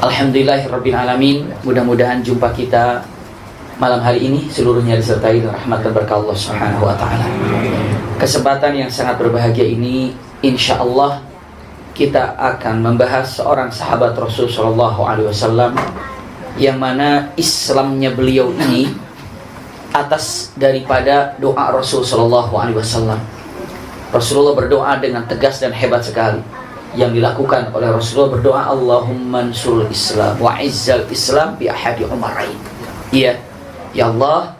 Alhamdulillahirrabbilalamin. Mudah-mudahan jumpa kita malam hari ini seluruhnya disertai rahmat dan berkah Allah Subhanahu wa taala. Kesempatan yang sangat berbahagia ini insyaallah kita akan membahas seorang sahabat Rasul sallallahu alaihi wasallam yang mana Islamnya beliau ini atas daripada doa Rasul sallallahu alaihi wasallam. Rasulullah berdoa dengan tegas dan hebat sekali. Yang dilakukan oleh Rasulullah berdoa, Allahumma ansurul Islam wa izzal Islam bi ahadi umarain. Iya, ya Allah,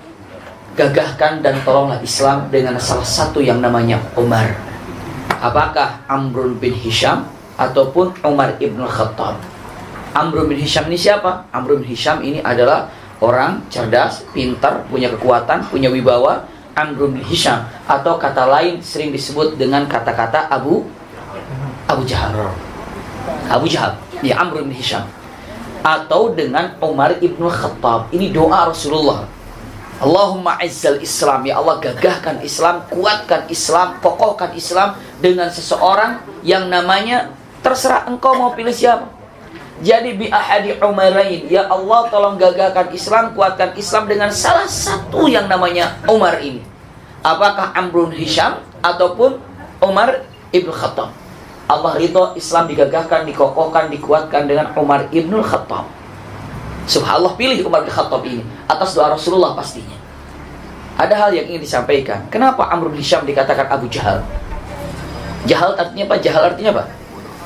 gagahkan dan tolonglah Islam dengan salah satu yang namanya Umar. Apakah Amr bin Hisham ataupun Umar ibn Khattab? Amr bin Hisham ini siapa? Amr bin Hisham ini adalah orang cerdas, pintar, punya kekuatan, punya wibawa. Amr bin Hisham, atau kata lain sering disebut dengan kata-kata Abu Jahal. Abu Jahal, ya Amr bin Hisham. Atau dengan Umar ibn Khattab. Ini doa Rasulullah. Allahumma izzal Islam, ya Allah gagahkan Islam, kuatkan Islam, kokohkan Islam dengan seseorang yang namanya terserah engkau mau pilih siapa. Jadi bi ahadi umarain, ya Allah tolong gagahkan Islam, kuatkan Islam dengan salah satu yang namanya Umar ini. Apakah Amr bin Hisham ataupun Umar ibn Khattab? Allah ridho Islam digagahkan, dikokohkan, dikuatkan dengan Umar ibn Khattab. Subhanallah, pilih Umar bin Khattab ini atas doa Rasulullah pastinya. Ada hal yang ingin disampaikan. Kenapa Amr bin Hisham dikatakan Abu Jahal? Jahal artinya apa? Jahal artinya apa?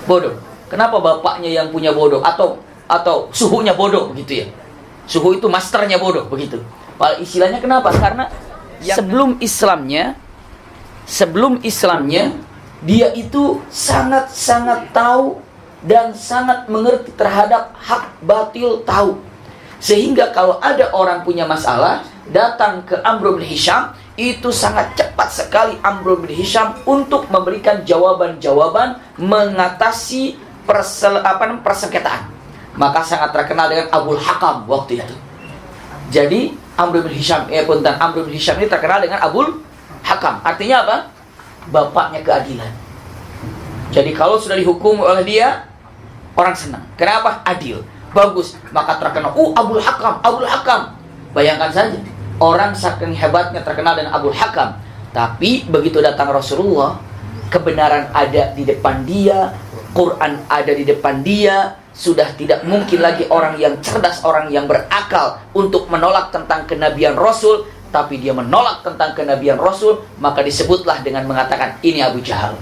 Bodoh. Kenapa bapaknya yang punya bodoh atau suhunya bodoh begitu ya? Suhu itu masternya bodoh begitu. Istilahnya kenapa? Karena sebelum Islamnya dia itu sangat-sangat tahu dan sangat mengerti terhadap hak batil tahu. Sehingga kalau ada orang punya masalah datang ke Amr bin Hisham, itu sangat cepat sekali Amr bin Hisham untuk memberikan jawaban-jawaban mengatasi persengketaan. Maka sangat terkenal dengan Abul Hakam waktu itu. Jadi Amr bin Hisham Amr bin Hisham ini terkenal dengan Abul Hakam. Artinya apa? Bapaknya keadilan. Jadi kalau sudah dihukum oleh dia, orang senang. Kenapa? Adil, bagus. Maka terkenal, Abul Hakam. Bayangkan saja, orang saking hebatnya terkenal dengan Abul Hakam. Tapi begitu datang Rasulullah, kebenaran ada di depan dia, Quran ada di depan dia. Sudah tidak mungkin lagi orang yang cerdas, orang yang berakal untuk menolak tentang kenabian Rasul. Tapi dia menolak tentang kenabian Rasul, maka disebutlah dengan mengatakan ini Abu Jahal.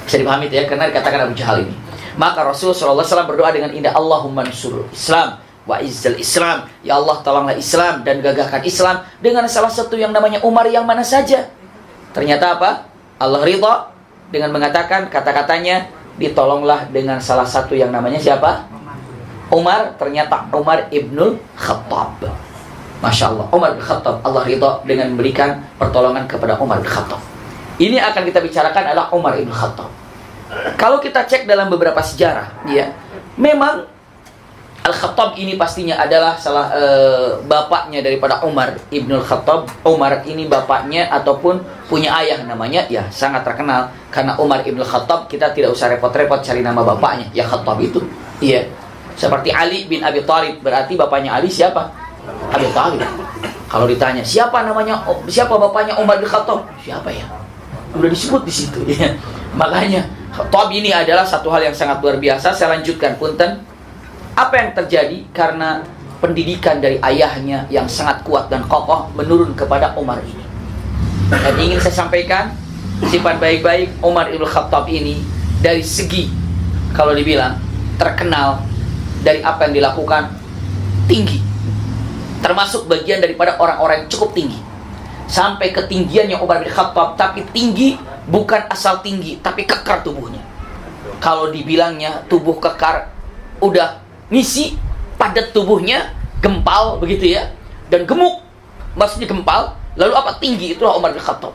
Bisa dipahami ya, karena dikatakan Abu Jahal ini. Maka Rasulullah SAW berdoa dengan indah, Allahumma ansur Islam wa izzal Islam, ya Allah tolonglah Islam dan gagahkan Islam dengan salah satu yang namanya Umar yang mana saja. Ternyata apa? Allah ridha dengan mengatakan kata-katanya, ditolonglah dengan salah satu yang namanya siapa? Umar. Ternyata Umar ibnul Khattab. Masya Allah, Umar bin Khattab, Allah ridha dengan memberikan pertolongan kepada Umar bin Khattab. Ini akan kita bicarakan adalah Umar bin Khattab. Kalau kita cek dalam beberapa sejarah, ya, memang Al-Khattab ini pastinya adalah salah bapaknya daripada Umar ibn Khattab. Umar ini bapaknya ataupun punya ayah namanya, ya sangat terkenal. Karena Umar ibn Khattab, kita tidak usah repot-repot cari nama bapaknya, ya Khattab itu. Iya. Seperti Ali bin Abi Thalib, berarti bapaknya Ali siapa? Abi Thalib. Kalau ditanya siapa bapaknya Umar bin Khattab, siapa ya? Udah disebut di situ ya. Makanya Khattab ini adalah satu hal yang sangat luar biasa. Saya lanjutkan punten. Apa yang terjadi? Karena pendidikan dari ayahnya yang sangat kuat dan kokoh menurun kepada Umar ini. Dan ingin saya sampaikan, sifat baik-baik Umar ibn Khattab ini dari segi kalau dibilang terkenal dari apa yang dilakukan tinggi. Termasuk bagian daripada orang-orang yang cukup tinggi. Sampai ketinggiannya Umar bin Khattab, tapi tinggi bukan asal tinggi, tapi kekar tubuhnya. Kalau dibilangnya tubuh kekar, udah ngisi, padat tubuhnya, gempal begitu ya, dan gemuk, maksudnya gempal. Lalu apa? Tinggi, itulah Umar bin Khattab.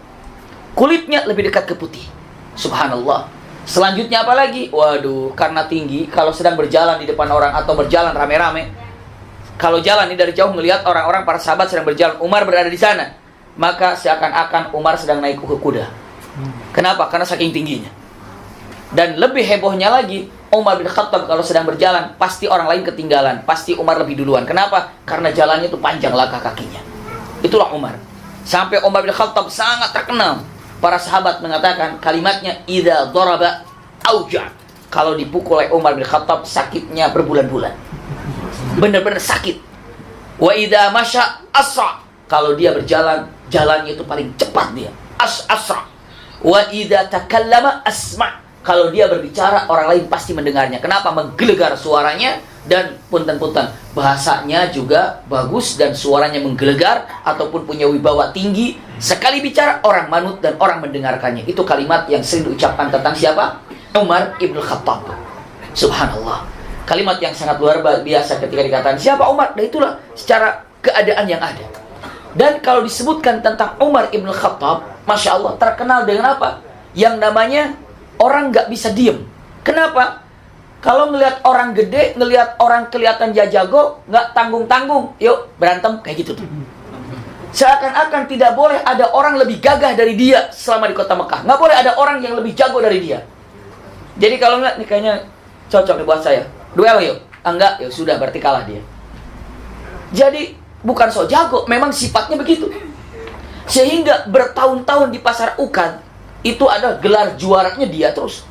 Kulitnya lebih dekat ke putih. Subhanallah. Selanjutnya apa lagi? Waduh, karena tinggi, kalau sedang berjalan di depan orang atau berjalan rame-rame, kalau jalan ini dari jauh melihat orang-orang para sahabat sedang berjalan, Umar berada di sana, maka seakan-akan Umar sedang naik kuda. Kenapa? Karena saking tingginya. Dan lebih hebohnya lagi, Umar bin Khattab kalau sedang berjalan, pasti orang lain ketinggalan. Pasti Umar lebih duluan. Kenapa? Karena jalannya itu panjang langkah kakinya. Itulah Umar. Sampai Umar bin Khattab sangat terkenal. Para sahabat mengatakan kalimatnya, idza daraba auja. Kalau dipukul oleh Umar bin Khattab, sakitnya berbulan-bulan. Benar-benar sakit. Wa idza masya asra. Kalau dia berjalan, jalannya itu paling cepat dia. Asra. Wa idza takallama asma. Kalau dia berbicara, orang lain pasti mendengarnya. Kenapa? Menggelegar suaranya. Dan punten-punten, bahasanya juga bagus dan suaranya menggelegar ataupun punya wibawa tinggi. Sekali bicara, orang manut dan orang mendengarkannya. Itu kalimat yang sering diucapkan tentang siapa? Umar ibn Khattab. Subhanallah. Kalimat yang sangat luar biasa ketika dikatakan siapa Umar? Dan itulah secara keadaan yang ada. Dan kalau disebutkan tentang Umar ibn Khattab, Masya Allah, terkenal dengan apa? Yang namanya orang nggak bisa diem. Kenapa? Kalau ngelihat orang gede, ngelihat orang kelihatan dia jago, nggak tanggung-tanggung, yuk berantem, kayak gitu tuh. Seakan-akan tidak boleh ada orang lebih gagah dari dia selama di kota Mekah. Nggak boleh ada orang yang lebih jago dari dia. Jadi kalau nggak, nih kayaknya cocok nih buat saya. Duel yuk. Enggak, ya sudah, berarti kalah dia. Jadi bukan sok jago, memang sifatnya begitu. Sehingga bertahun-tahun di pasar Ukan, itu ada gelar juaranya dia terus.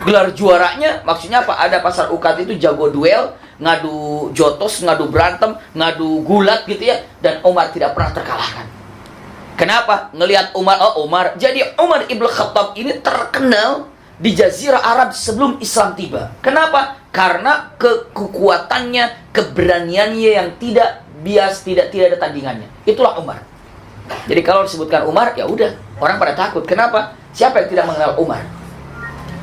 Gelar juaranya maksudnya apa? Ada pasar Ukat itu jago duel, ngadu jotos, ngadu berantem, ngadu gulat gitu ya. Dan Umar tidak pernah terkalahkan. Kenapa? Ngelihat Umar, oh Umar. Jadi Umar ibn Khattab ini terkenal di Jazirah Arab sebelum Islam tiba. Kenapa? Karena kekuatannya, keberaniannya yang tidak bias, tidak ada tandingannya. Itulah Umar. Jadi kalau disebutkan Umar, ya udah, orang pada takut. Kenapa? Siapa yang tidak mengenal Umar?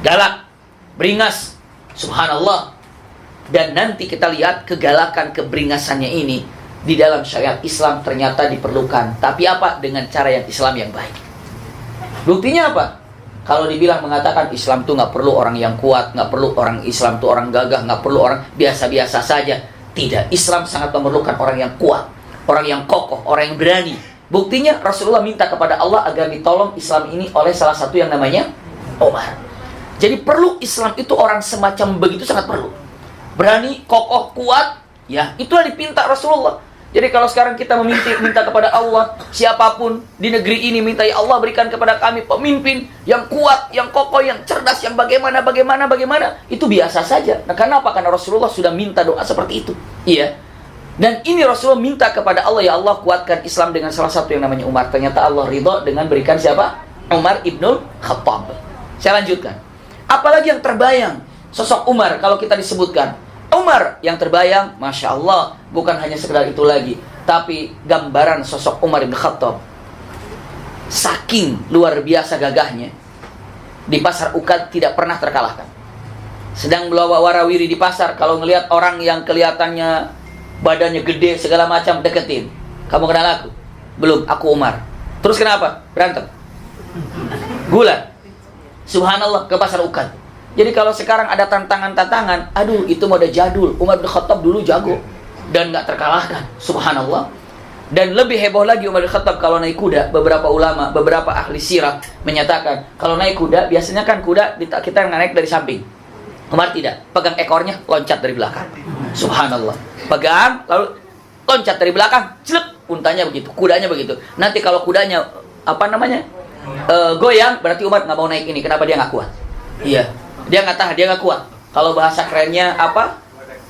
Galak, beringas, subhanallah. Dan nanti kita lihat kegalakan, keberingasannya ini di dalam syariat Islam ternyata diperlukan. Tapi apa? Dengan cara yang Islam yang baik. Buktinya apa? Kalau dibilang mengatakan Islam tuh nggak perlu orang yang kuat, nggak perlu orang Islam tuh orang gagah, nggak perlu orang biasa-biasa saja. Tidak, Islam sangat memerlukan orang yang kuat, orang yang kokoh, orang yang berani. Buktinya Rasulullah minta kepada Allah agar ditolong Islam ini oleh salah satu yang namanya Umar. Jadi perlu Islam itu orang semacam begitu, sangat perlu. Berani, kokoh, kuat, ya itulah dipinta Rasulullah. Jadi kalau sekarang kita minta kepada Allah, siapapun di negeri ini minta, ya Allah berikan kepada kami pemimpin yang kuat, yang kokoh, yang cerdas, yang bagaimana, itu biasa saja. Nah kenapa? Karena Rasulullah sudah minta doa seperti itu. Iya. Dan ini Rasulullah minta kepada Allah, ya Allah kuatkan Islam dengan salah satu yang namanya Umar. Ternyata Allah ridho dengan berikan siapa? Umar ibnul Khattab. Saya lanjutkan. Apalagi yang terbayang sosok Umar kalau kita disebutkan. Umar yang terbayang, Masya Allah, bukan hanya sekedar itu lagi, tapi gambaran sosok Umar ibn Khattab. Saking luar biasa gagahnya, di pasar Ukad tidak pernah terkalahkan. Sedang warawiri di pasar, kalau ngelihat orang yang kelihatannya badannya gede segala macam, deketin. Kamu kenal aku? Belum, aku Umar. Terus kenapa? Berantem. Gulat. Subhanallah, ke pasar Ukad. Jadi kalau sekarang ada tantangan-tantangan, aduh itu mode jadul. Umar bin Khattab dulu jago dan nggak terkalahkan. Subhanallah. Dan lebih heboh lagi Umar bin Khattab kalau naik kuda. Beberapa ulama, beberapa ahli sirah menyatakan kalau naik kuda, biasanya kan kuda kita naik dari samping. Umar tidak, pegang ekornya, loncat dari belakang. Subhanallah. Pegang, lalu loncat dari belakang, celep, untanya begitu, kudanya begitu. Nanti kalau kudanya goyang, berarti Umar nggak mau naik ini. Kenapa? Dia nggak kuat. Iya, dia nggak tahan, dia nggak kuat. Kalau bahasa kerennya apa?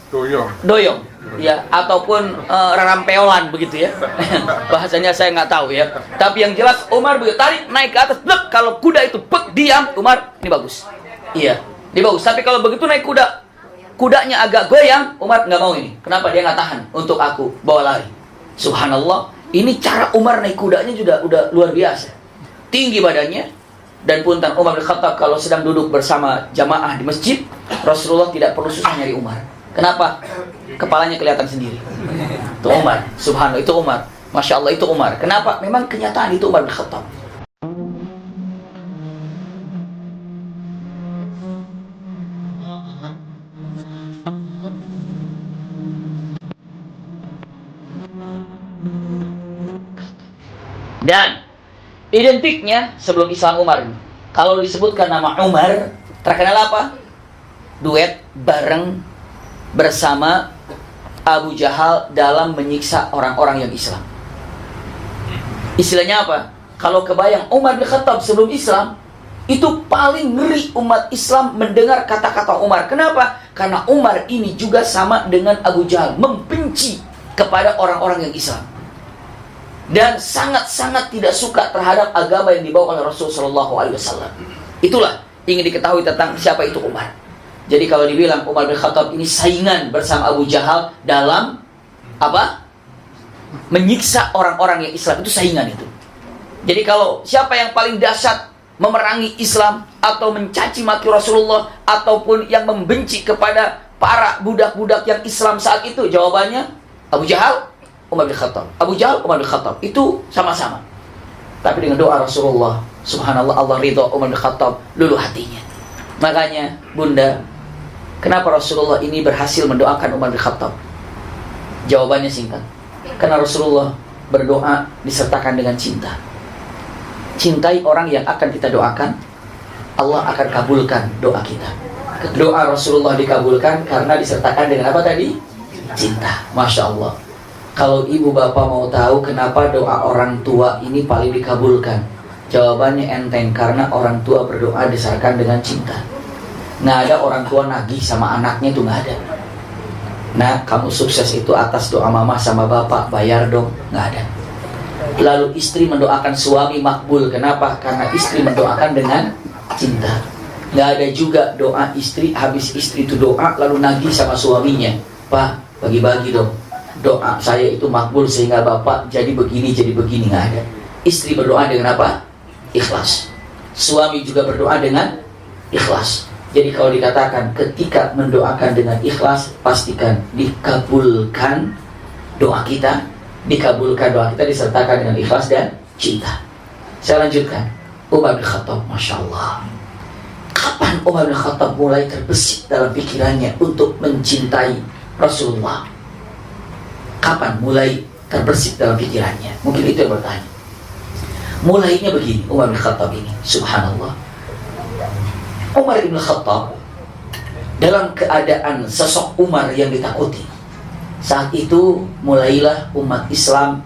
Doyong. Ya, ataupun rarampeolan begitu ya. Bahasanya saya nggak tahu ya. Tapi yang jelas Umar begitu tarik naik ke atas, blek. Kalau kuda itu diam, Umar ini bagus. Iya, ini bagus. Tapi kalau begitu naik kuda, kudanya agak goyang, Umar nggak mau ini. Kenapa? Dia nggak tahan untuk aku bawa lari. Subhanallah. Ini cara Umar naik kudanya juga udah luar biasa. Tinggi badannya. Dan punten Umar bin Khattab kalau sedang duduk bersama jamaah di masjid, Rasulullah tidak perlu susah nyari Umar. Kenapa? Kepalanya kelihatan sendiri. Itu Umar. Subhanallah, itu Umar. Masya Allah, itu Umar. Kenapa? Memang kenyataan itu Umar bin Khattab. Dan identiknya sebelum Islam Umar, kalau disebutkan nama Umar, Terkenal apa? Duet bareng bersama Abu Jahal dalam menyiksa orang-orang yang Islam. Istilahnya apa? Kalau kebayang Umar bin Khattab sebelum Islam, itu paling ngeri umat Islam mendengar kata-kata Umar. Kenapa? Karena Umar ini juga sama dengan Abu Jahal, membenci kepada orang-orang yang Islam. Dan sangat-sangat tidak suka terhadap agama yang dibawa oleh Rasulullah SAW. Itulah ingin diketahui tentang siapa itu Umar. Jadi kalau dibilang Umar bin Khattab ini saingan bersama Abu Jahal dalam apa? Menyiksa orang-orang yang Islam, itu saingan itu. Jadi kalau siapa yang paling dahsyat memerangi Islam atau mencaci maki Rasulullah ataupun yang membenci kepada para budak-budak yang Islam saat itu, jawabannya Abu Jahal, Umar bin Khattab. Abu Jahal, Umar bin Khattab. Itu sama-sama. Tapi dengan doa Rasulullah, subhanallah, Allah ridha Umar bin Khattab, luluh hatinya. Makanya, Bunda, kenapa Rasulullah ini berhasil mendoakan Umar bin Khattab? Jawabannya singkat. Karena Rasulullah berdoa disertakan dengan cinta. Cintai orang yang akan kita doakan, Allah akan kabulkan doa kita. Doa Rasulullah dikabulkan karena disertakan dengan apa tadi? Cinta. Masya Allah. Kalau ibu bapak mau tahu kenapa doa orang tua ini paling dikabulkan, jawabannya enteng, karena orang tua berdoa disertakan dengan cinta. Nggak ada orang tua nagih sama anaknya, itu nggak ada. Nah, kamu sukses itu atas doa mama sama bapak, bayar dong, nggak ada. Lalu istri mendoakan suami makbul, kenapa? Karena istri mendoakan dengan cinta. Nggak ada juga doa istri, habis istri itu doa lalu nagih sama suaminya, Pak, bagi-bagi dong, doa saya itu makbul sehingga bapak jadi begini, nggak ada. Istri berdoa dengan apa? Ikhlas. Suami juga berdoa dengan ikhlas. Jadi kalau dikatakan ketika mendoakan dengan ikhlas, pastikan dikabulkan doa kita, disertakan dengan ikhlas dan cinta. Saya lanjutkan. Umar bin Khattab, Masya Allah. Kapan Umar bin Khattab mulai terbesit dalam pikirannya untuk mencintai Rasulullah? Kapan mulai terbesit dalam pikirannya? Mungkin itu yang bertanya. Mulainya begini, Umar bin Khattab ini, subhanallah. Umar bin Khattab dalam keadaan sosok Umar yang ditakuti. Saat itu mulailah umat Islam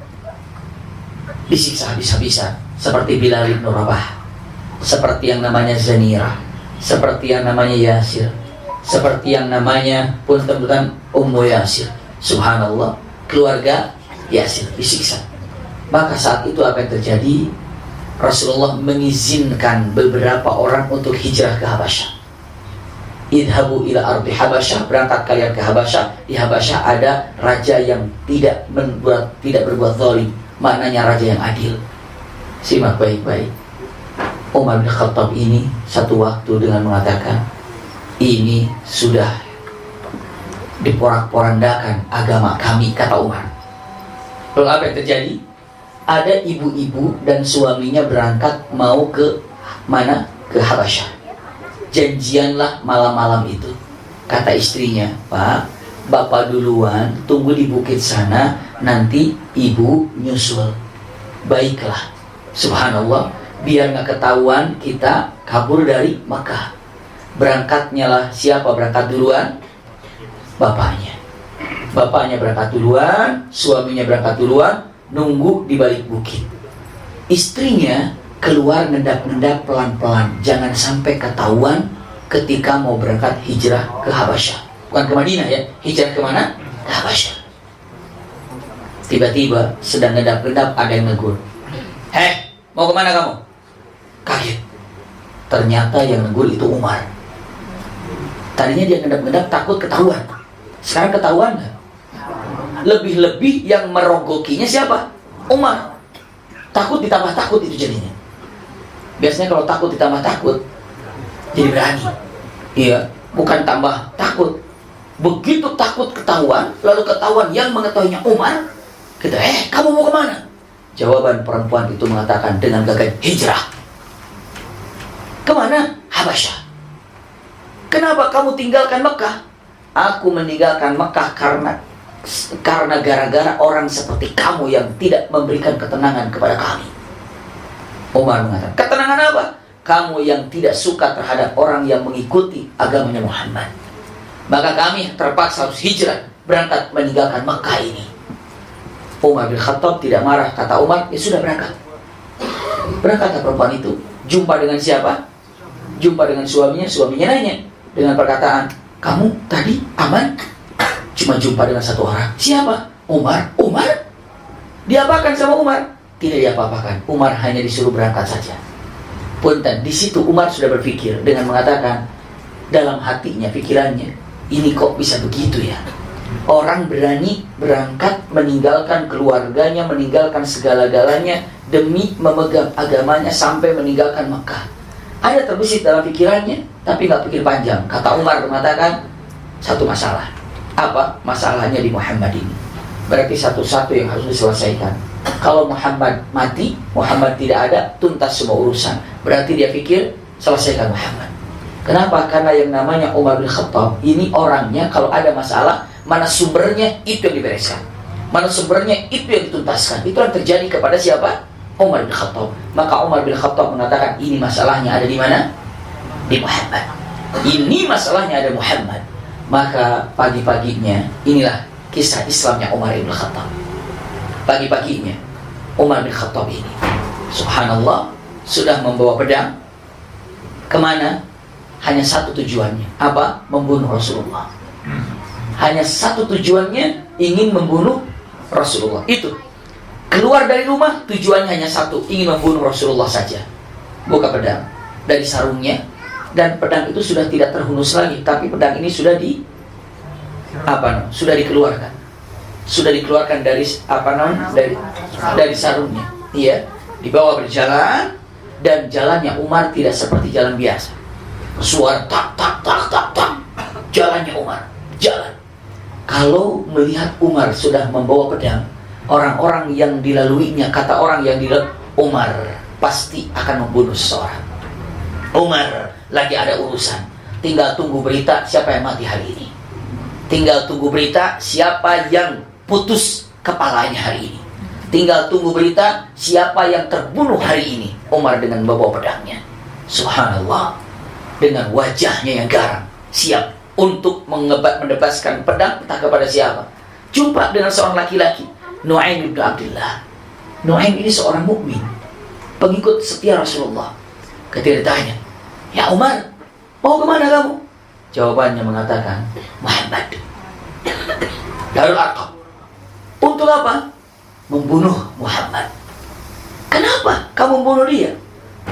disiksa habis-habisan, seperti Bilal bin Rabah, seperti yang namanya Zanirah, seperti yang namanya Yasir, seperti yang namanya punten Ummu Yasir. Subhanallah, keluarga Yasir disiksa. Maka saat itu apa yang terjadi? Rasulullah mengizinkan beberapa orang untuk hijrah ke Habasyah. Idhabu ila ardi Habasyah, berangkat kalian ke Habasyah. Di Habasyah ada raja yang tidak berbuat zalim, maknanya raja yang adil. Simak baik-baik. Umar bin Khattab ini satu waktu dengan mengatakan, ini sudah diporak-porandakan agama kami, kata Umar. Lalu apa yang terjadi? Ada ibu-ibu dan suaminya berangkat mau ke mana? Ke Habasyah. Janjianlah malam-malam itu. Kata istrinya, Pak, bapak duluan, tunggu di bukit sana, nanti ibu nyusul. Baiklah. Subhanallah, biar gak ketahuan kita kabur dari Makkah. Berangkatnya lah, siapa berangkat duluan? Bapaknya. Bapaknya berangkat duluan, suaminya berangkat duluan, nunggu di balik bukit. Istrinya keluar ngendap-ngendap pelan-pelan, jangan sampai ketahuan ketika mau berangkat hijrah ke Habasyah. Bukan ke Madinah ya, hijrah ke mana? Ke Habasyah. Tiba-tiba sedang ngendap-ngendap ada yang negur. Heh, mau kemana kamu? Kaget. Ternyata yang negur itu Umar. Tadinya dia ngendap-ngendap takut ketahuan. Sekarang ketahuan gak? Lebih-lebih yang merogokinya siapa? Umar. Takut ditambah takut itu jadinya. Biasanya kalau takut ditambah takut, jadi berani. Iya, bukan tambah takut. Begitu takut ketahuan, lalu ketahuan yang mengetahuinya Umar, kita, kamu mau kemana? Jawaban perempuan itu mengatakan dengan gagah, hijrah. Kemana? Habasyah. Kenapa kamu tinggalkan Mekah? Aku meninggalkan Mekah karena gara-gara orang seperti kamu yang tidak memberikan ketenangan kepada kami. Umar mengatakan, ketenangan apa? kamu yang tidak suka terhadap orang yang mengikuti agamanya Muhammad. Maka kami terpaksa harus hijrah, berangkat meninggalkan Mekah ini. Umar bin Khattab tidak marah. Kata Umar, ya sudah berangkat. Berangkatlah perempuan itu. Jumpa dengan siapa? Jumpa dengan suaminya. Suaminya nanya dengan perkataan, kamu tadi aman? Cuma jumpa dengan satu orang. Siapa? Umar. Umar? Diapakan sama Umar? Tidak diapa-apakan. Umar hanya disuruh berangkat saja. Punten, di situ Umar sudah berpikir dengan mengatakan dalam hatinya, pikirannya, ini kok bisa begitu ya? Orang berani berangkat meninggalkan keluarganya, meninggalkan segala-galanya demi memegang agamanya sampai meninggalkan Mekah. Ada terbesit dalam pikirannya, tapi nggak pikir panjang. Kata Umar mengatakan satu masalah. Apa? Masalahnya di Muhammad ini. Berarti satu-satu yang harus diselesaikan. Kalau Muhammad mati, Muhammad tidak ada, tuntas semua urusan. Berarti dia pikir selesaikan Muhammad. Kenapa? Karena yang namanya Umar bin Khattab ini orangnya kalau ada masalah, mana sumbernya itu yang dibereskan, mana sumbernya itu yang dituntaskan. Itu yang terjadi kepada siapa? Umar bin Khattab. Maka Umar bin Khattab mengatakan ini masalahnya ada di mana? Di Muhammad. Ini masalahnya ada Muhammad. Maka pagi-paginya inilah kisah Islamnya Umar bin Khattab. Pagi-paginya Umar bin Khattab ini, subhanallah, sudah membawa pedang. Kemana? Hanya satu tujuannya. Apa? Membunuh Rasulullah. Hanya satu tujuannya, ingin membunuh Rasulullah. Itu. Keluar dari rumah, tujuannya hanya satu, ingin membunuh Rasulullah saja. Buka pedang dari sarungnya, dan pedang itu sudah tidak terhunus lagi, tapi pedang ini sudah sudah dikeluarkan. Sudah dikeluarkan dari dari sarungnya. Iya, dibawa berjalan, dan jalannya Umar tidak seperti jalan biasa. Suara tak tak tak tak tak. Jalannya Umar, jalan. Kalau melihat Umar sudah membawa pedang, orang-orang yang dilaluinya, kata orang yang dilalui, Umar pasti akan membunuh seseorang. Umar lagi ada urusan. Tinggal tunggu berita siapa yang mati hari ini. Tinggal tunggu berita siapa yang putus kepalanya hari ini. Tinggal tunggu berita siapa yang terbunuh hari ini. Umar dengan membawa pedangnya, subhanallah, dengan wajahnya yang garang, siap untuk mendebaskan pedang entah kepada siapa. Jumpa dengan seorang laki-laki, Nu'aim bin Abdullah. Nu'aim ini seorang mukmin, pengikut setia Rasulullah. Ketika ditanya, ya Umar, mau kemana kamu? Jawabannya mengatakan, Muhammad. Darul Arqam. Untuk apa? Membunuh Muhammad. Kenapa kamu membunuh dia?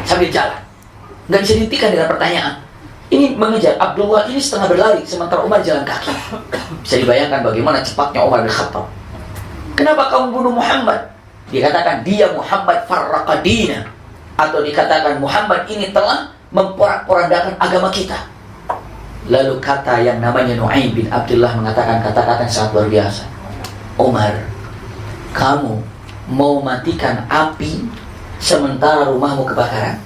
Sambil jalan, nggak bisa dihentikan dengan pertanyaan. Ini mengejar Abdullah ini setengah berlari, sementara Umar jalan kaki. Bisa dibayangkan bagaimana cepatnya Umar bin Khattab. Kenapa kamu bunuh Muhammad? Dikatakan dia Muhammad farraqa dina, atau dikatakan Muhammad ini telah memporak-porandakan agama kita. Lalu kata yang namanya Nu'aim bin Abdullah mengatakan kata-kata yang sangat luar biasa. Umar, kamu mau matikan api sementara rumahmu kebakaran?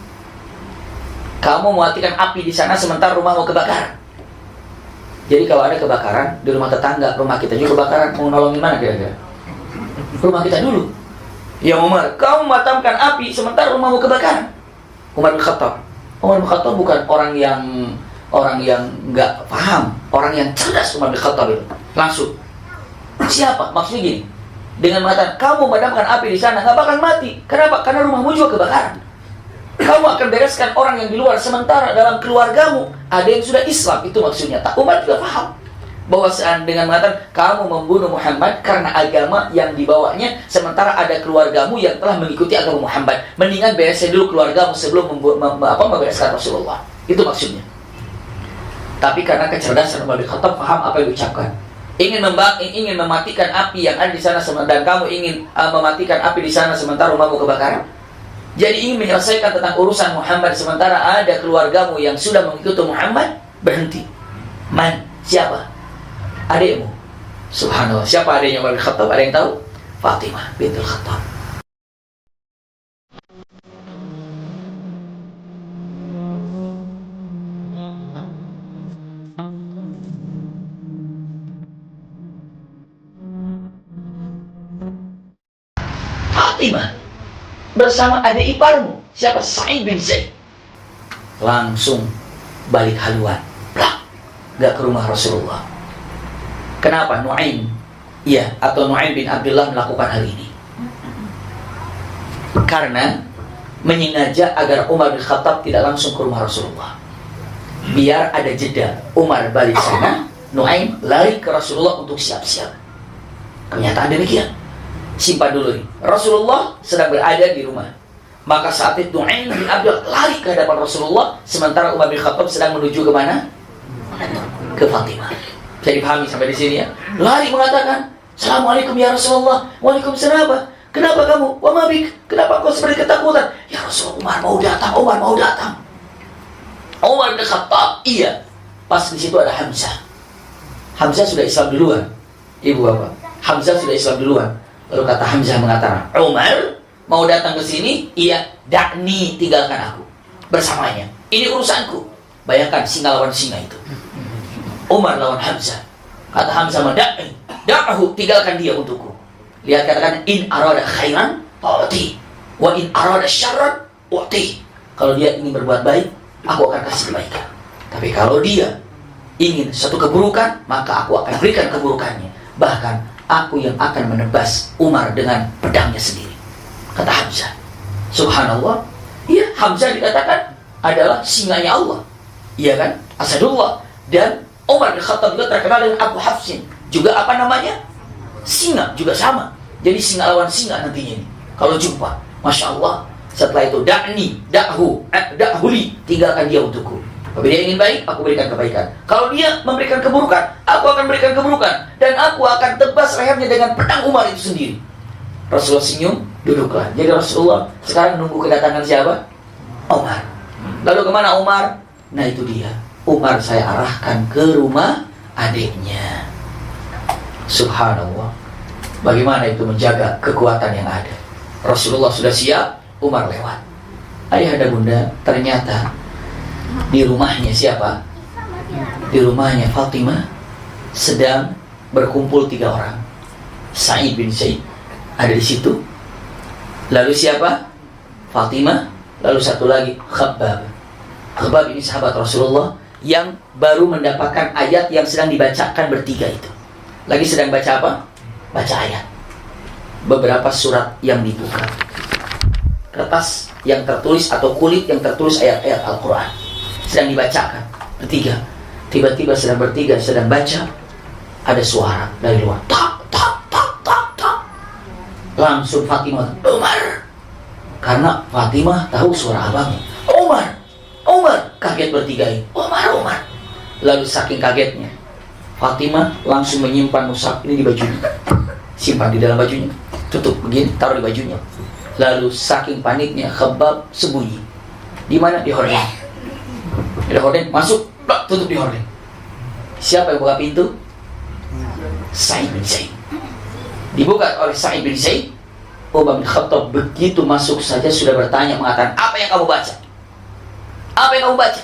Kamu mematikan api di sana sementara rumahmu kebakaran. Jadi kalau ada kebakaran di rumah tetangga, rumah kita juga kebakaran, mau nolongin mana kira-kira? Rumah kita dulu. Ya Umar, kamu memadamkan api sementara rumahmu kebakaran. Umar bin Khattab. Umar bin Khattab bukan orang yang nggak paham, orang yang cerdas. Umar bin Khattab itu langsung, siapa? Maksudnya gini, dengan mengatakan kamu memadamkan api di sana nggak bakal mati. Kenapa? Karena rumahmu juga kebakaran. Kamu akan bereskan orang yang di luar, sementara dalam keluargamu ada yang sudah Islam. Itu maksudnya. Tak, Umar juga paham bahwa dengan mengatakan kamu membunuh Muhammad karena agama yang dibawanya, sementara ada keluargamu yang telah mengikuti agama Muhammad. Mendingan beresin dulu keluargamu sebelum membereskan Rasulullah. Itu maksudnya. Tapi karena kecerdasan Umar bin Khattab paham apa yang diucapkan. Ingin mematikan api yang ada di sana, dan kamu ingin mematikan api di sana sementara rumahmu kebakaran. Jadi ingin menyelesaikan tentang urusan Muhammad sementara ada keluargamu yang sudah mengikuti Muhammad. Berhenti. Man? Siapa? Adikmu. Subhanallah. Siapa adiknya Umar bin Khattab? Ada yang tahu? Fatimah bintul Khattab. Fatimah bersama adik iparmu. Siapa? Sa'id bin Zaid. langsung balik haluan, nggak ke rumah Rasulullah. Kenapa Nu'aim atau Nu'aim bin Abdullah melakukan hal ini? Karena menyengaja agar Umar bin Khattab tidak langsung ke rumah Rasulullah, biar ada jeda. Umar balik sana, Nu'aim lari ke Rasulullah untuk siap-siap. Kenyataan demikian. Simpan dulu nih, Rasulullah sedang berada di rumah. Maka saat itu Nu'aim bin Abdullah lari ke hadapan Rasulullah, sementara Umar bin Khattab sedang menuju ke mana? Ke Fatimah. Bisa dipahami sampai di sini ya? Lari mengatakan, "Assalamualaikum ya Rasulullah." "Waalaikumsalam. Kenapa kamu? Wa mabik? Kenapa kau seperti ketakutan?" "Ya Rasulullah, Umar mau datang, Umar mau datang." Umar bin Khattab, iya. Pas di situ ada Hamzah. Hamzah sudah Islam duluan. Ibu bapak, Hamzah sudah Islam duluan. Lalu kata Hamzah mengatakan, "Umar mau datang ke sini?" "Iya." "Dakni, tinggalkan aku bersamanya. Ini urusanku." Bayangkan singa lawan singa itu. Umar lawan Hamzah. Kata Hamzah, "Da'ahu, tinggalkan dia untukku." Lihat katakan, "In arada khairan fa'ti, wa in arada syarran u'ti." Kalau dia ingin berbuat baik, aku akan kasih kebaikan. Tapi kalau dia ingin satu keburukan, maka aku akan berikan keburukannya. Bahkan aku yang akan menebas Umar dengan pedangnya sendiri. Kata Hamzah. Subhanallah. Iya, Hamzah dikatakan adalah singanya Allah. Iya kan? Asadullah. Dan Umar bin Khattab juga terkenal dengan Abu Hafsin. Juga apa namanya? Singa, juga sama. Jadi singa lawan singa nantinya ini. Kalau jumpa, Masya Allah. Setelah itu, da'huli, tinggalkan dia untukku. Apabila dia ingin baik, aku berikan kebaikan. Kalau dia memberikan keburukan, aku akan berikan keburukan. Dan aku akan tebas lehernya dengan pedang Umar itu sendiri. Rasulullah senyum, duduklah. Jadi Rasulullah sekarang nunggu kedatangan siapa? Umar. Lalu kemana Umar? Nah itu dia. Umar saya arahkan ke rumah adiknya. Subhanallah. Bagaimana itu menjaga kekuatan yang ada. Rasulullah sudah siap, Umar lewat. Ayahanda bunda, ternyata di rumahnya siapa? Di rumahnya Fatimah sedang berkumpul 3 orang. Sa'id bin Zaid ada di situ. Lalu siapa? Fatimah. Lalu satu lagi Khabbab. Khabbab ini sahabat Rasulullah yang baru mendapatkan ayat yang sedang dibacakan bertiga itu. Lagi sedang baca apa? Baca ayat. Beberapa surat yang dibuka, kertas yang tertulis atau kulit yang tertulis ayat-ayat Al-Quran sedang dibacakan bertiga. Tiba-tiba sedang bertiga sedang baca, ada suara dari luar, tak tak tak tak tak. Langsung Fatimah, Umar. Karena Fatimah tahu suara abangnya. Umar, Umar. Kaget bertiga ini, Umar, Umar. Lalu saking kagetnya, Fatimah langsung menyimpan mushaf ini di bajunya, simpan di dalam bajunya, tutup begini, taruh di bajunya. Lalu saking paniknya Khabbab sembunyi. Di mana? Di horden. Di horden, masuk, tutup di horden. Siapa yang buka pintu? Sa'id bin Zaid. Dibuka oleh Sa'id bin Zaid. Umar bin Khattab begitu masuk saja sudah bertanya, mengatakan, "Apa yang kamu baca? Apa yang kamu baca?"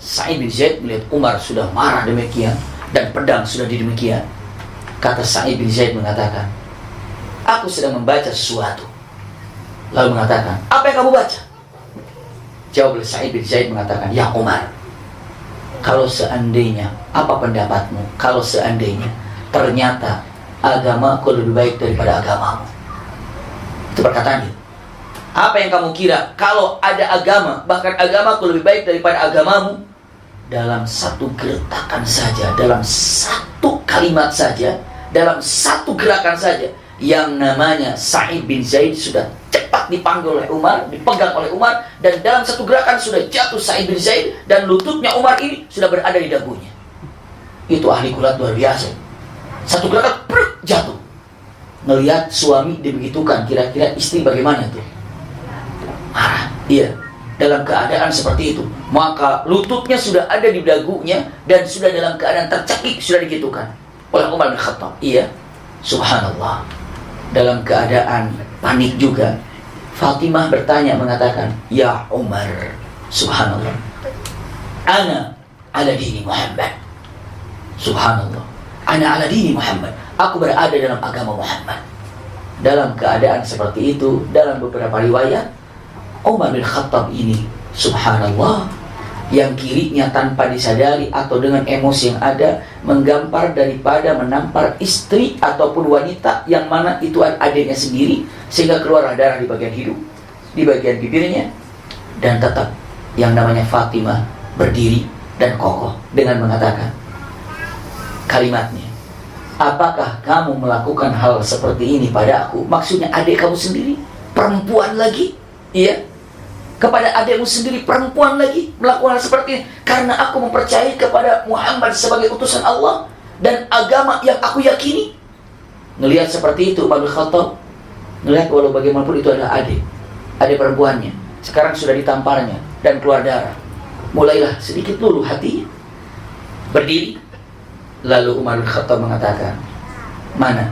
Sa'id bin Zaid melihat Umar sudah marah demikian dan pedang sudah demikian. Kata Sa'id bin Zaid mengatakan, "Aku sedang membaca sesuatu." Lalu mengatakan, "Apa yang kamu baca?" Jawab Sa'id bin Zaid mengatakan, "Ya Umar, kalau seandainya, apa pendapatmu kalau seandainya ternyata agamaku lebih baik daripada agamamu?" Itu perkataan dia. Apa yang kamu kira kalau ada agama, bahkan agamaku lebih baik daripada agamamu? Dalam satu gertakan saja, dalam satu kalimat saja, dalam satu gerakan saja, yang namanya Sa'id bin Zaid sudah cepat dipanggil oleh Umar, dipegang oleh Umar, dan dalam satu gerakan sudah jatuh Sa'id bin Zaid, dan lututnya Umar ini sudah berada di dagunya. Itu ahli gulat luar biasa. Satu gerakan, jatuh. Melihat suami dibegitukan, kira-kira istri bagaimana tuh? Marah. Iya, dalam keadaan seperti itu, maka lututnya sudah ada di dagunya dan sudah dalam keadaan tercekik, sudah digitukan oleh Umar bin Khattab. Iya, subhanallah. Dalam keadaan panik juga, Fatimah bertanya mengatakan, "Ya Umar," subhanallah, "Ana ala dini Muhammad." Subhanallah, "Ana ala dini Muhammad." Aku berada dalam agama Muhammad. Dalam keadaan seperti itu, dalam beberapa riwayat, Umar bin Khattab ini, subhanallah, yang kirinya tanpa disadari atau dengan emosi yang ada menggampar daripada menampar istri ataupun wanita yang mana itu adiknya sendiri, sehingga keluarlah darah di bagian hidung, di bagian bibirnya, dan tetap yang namanya Fatimah berdiri dan kokoh dengan mengatakan kalimatnya, apakah kamu melakukan hal seperti ini pada aku? Maksudnya adik kamu sendiri, perempuan lagi, iya, kepada adikmu sendiri perempuan lagi melakukan hal seperti ini, karena aku mempercayai kepada Muhammad sebagai utusan Allah dan agama yang aku yakini. Ngelihat seperti itu Umar bin Khattab, ngelihat walau bagaimanapun itu adalah adik perempuannya, sekarang sudah ditamparnya dan keluar darah, mulailah sedikit luluh hatinya, berdiri. Lalu Umar bin Khattab mengatakan, mana,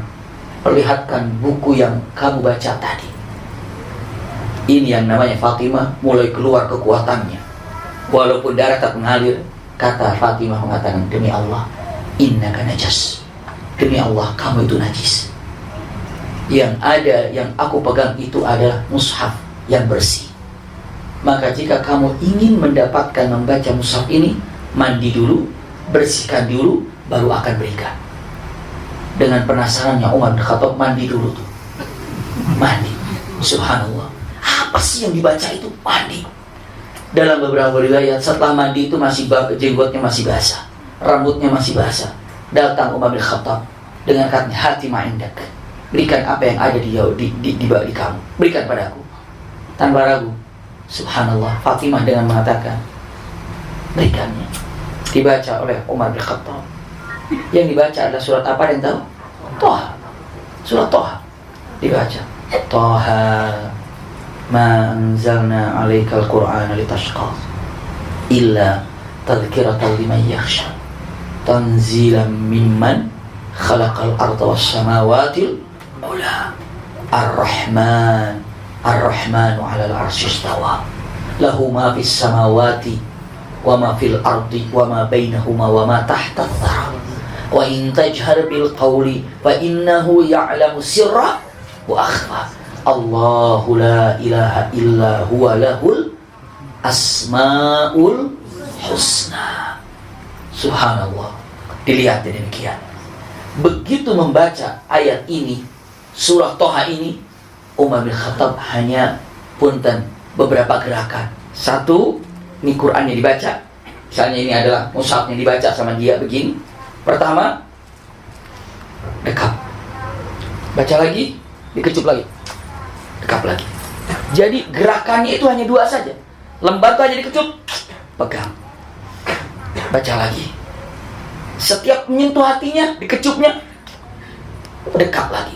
perlihatkan buku yang kamu baca tadi. Ini yang namanya Fatimah mulai keluar kekuatannya, walaupun darah tak mengalir. Kata Fatimah mengatakan, demi Allah, innaka najas, demi Allah kamu itu najis. Yang ada yang aku pegang itu adalah mushaf yang bersih. Maka jika kamu ingin mendapatkan membaca mushaf ini, mandi dulu, bersihkan dulu, baru akan berikan. Dengan penasarannya Umar bin Khattab mandi dulu tuh, mandi. Subhanallah, apa sih yang dibaca itu? Mandi. Dalam beberapa riwayat setelah mandi itu masih jenggotnya masih basah, rambutnya masih basah. Datang Umar bin Khattab dengan katanya, hati ma'indak, berikan apa yang ada di kamu, berikan padaku. Tanpa ragu, subhanallah, Fatimah dengan mengatakan, berikannya. Dibaca oleh Umar bin Khattab. Yang dibaca adalah surat apa, yang tahu? Toha. Surat Toha dibaca. Toha ma anzalna 'alaikal qur'ana litashqa illa tadhkiratan liman yakhsha tanzilan mimman khalaqal arda was samawati ula ar-rahmanu 'alal 'arsy istawa lahu ma fis samawati wa ma fil ardi wa ma bainahuma wa ma tahta ath-thara wa in tajhar bil qawli fa innahu ya'lamu sirra wa akhfa Allahu la ilaha illa huwa lahul asmaul husna. Subhanallah. Dilihat demikian. Begitu membaca ayat ini, surah Toha ini, Umar bin Khattab hanya punten beberapa gerakan. Satu, ini Qur'annya dibaca. Misalnya ini adalah mushafnya dibaca sama dia begini. Pertama, dekap. Baca lagi, dikecup lagi. Dekap lagi. Jadi gerakannya itu hanya dua saja. Lembar itu hanya dikecup, pegang. Baca lagi. Setiap menyentuh hatinya, dikecupnya, dekap lagi.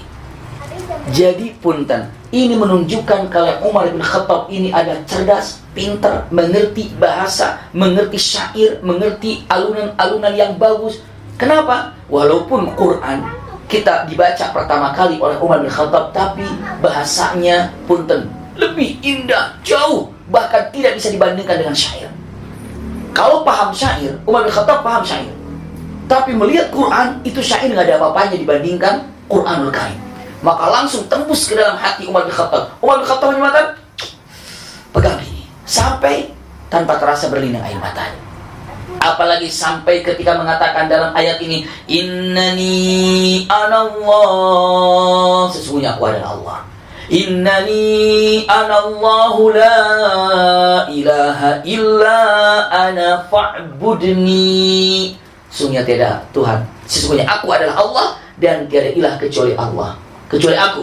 Jadi punten, ini menunjukkan kalau Umar bin Khattab ini ada cerdas, pintar, mengerti bahasa, mengerti syair, mengerti alunan-alunan yang bagus. Kenapa? Walaupun Quran kita dibaca pertama kali oleh Umar bin Khattab, tapi bahasanya punten lebih indah, jauh, bahkan tidak bisa dibandingkan dengan syair. Kalau paham syair, Umar bin Khattab paham syair, tapi melihat Quran, itu syair nggak ada apa-apanya dibandingkan Quranul Karim. Maka langsung tembus ke dalam hati Umar bin Khattab. Umar bin Khattab menyatakan, pegang ini, sampai tanpa terasa berlinang air matanya. Apalagi sampai ketika mengatakan dalam ayat ini, innani anallah, sesungguhnya aku adalah Allah. Innani anallahu la ilaha illa ana fa'budni. Sesungguhnya tiada Tuhan, sesungguhnya aku adalah Allah dan tiada ilah kecuali Allah, kecuali aku.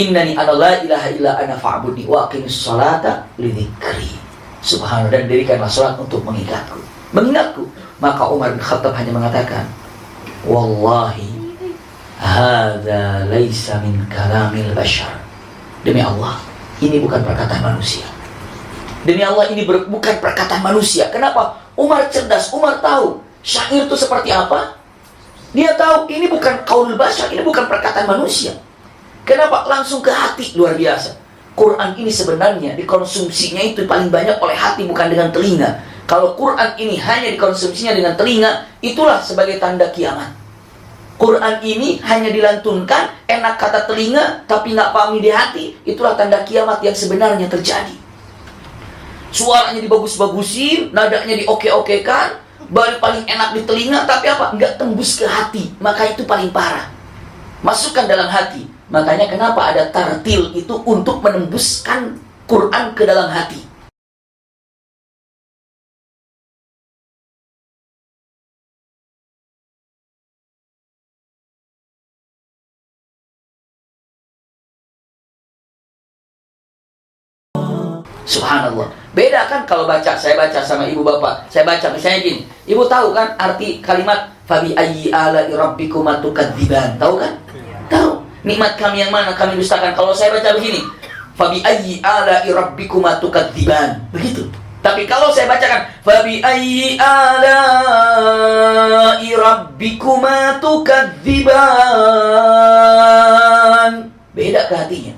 Innani anallahu la ilaha illa ana fa'budni wa aqimis salata lidzikri. Subhanallah, dan dirikanlah salat untuk mengingatku. Maka Umar bin Khattab hanya mengatakan, wallahi hadza laisa min kalamil bashar. Demi Allah, ini bukan perkataan manusia. Demi Allah, ini bukan perkataan manusia. Kenapa? Umar cerdas, Umar tahu syair itu seperti apa. Dia tahu ini bukan qaulul bashar, ini bukan perkataan manusia. Kenapa? Langsung ke hati, luar biasa. Quran ini sebenarnya dikonsumsinya itu paling banyak oleh hati, bukan dengan telinga. Kalau Quran ini hanya dikonsumsinya dengan telinga, itulah sebagai tanda kiamat. Quran ini hanya dilantunkan, enak kata telinga, tapi nggak pahami di hati, itulah tanda kiamat yang sebenarnya terjadi. suaranya dibagus-bagusin, nadanya dioke-okekan, paling enak di telinga, tapi apa? Nggak tembus ke hati. Maka itu paling parah. Masukkan dalam hati. Makanya kenapa ada tartil itu untuk menembuskan Quran ke dalam hati. Subhanallah. Beda kan kalau saya baca sama ibu bapak. Saya baca misalnya gini. Ibu tahu kan arti kalimat fabi ayyi ala'i rabbikuma tukadziban? Tahu kan? Tahu. Nikmat kami yang mana kami dustakan? Kalau saya baca begini, fabi ayyi ala'i rabbikuma tukadziban. Begitu. Tapi kalau saya bacakan fabi ayyi ala'i rabbikuma tukadziban, beda ke hatinya.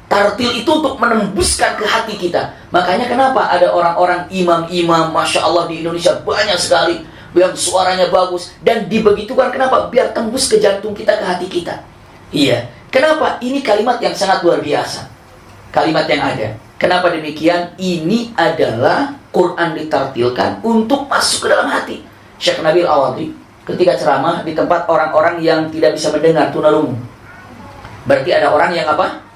Tartil itu untuk menembuskan ke hati kita. Makanya kenapa ada orang-orang imam-imam, Masya Allah di Indonesia banyak sekali yang suaranya bagus. Dan dibegitukan kenapa? Biar tembus ke jantung kita, ke hati kita. Iya. Kenapa? Ini kalimat yang sangat luar biasa. Kalimat yang ada. Kenapa demikian? Ini adalah Quran ditartilkan untuk masuk ke dalam hati. Syekh Nabil Awadhi ketika ceramah di tempat orang-orang yang tidak bisa mendengar, tunarungu. Berarti ada orang yang apa?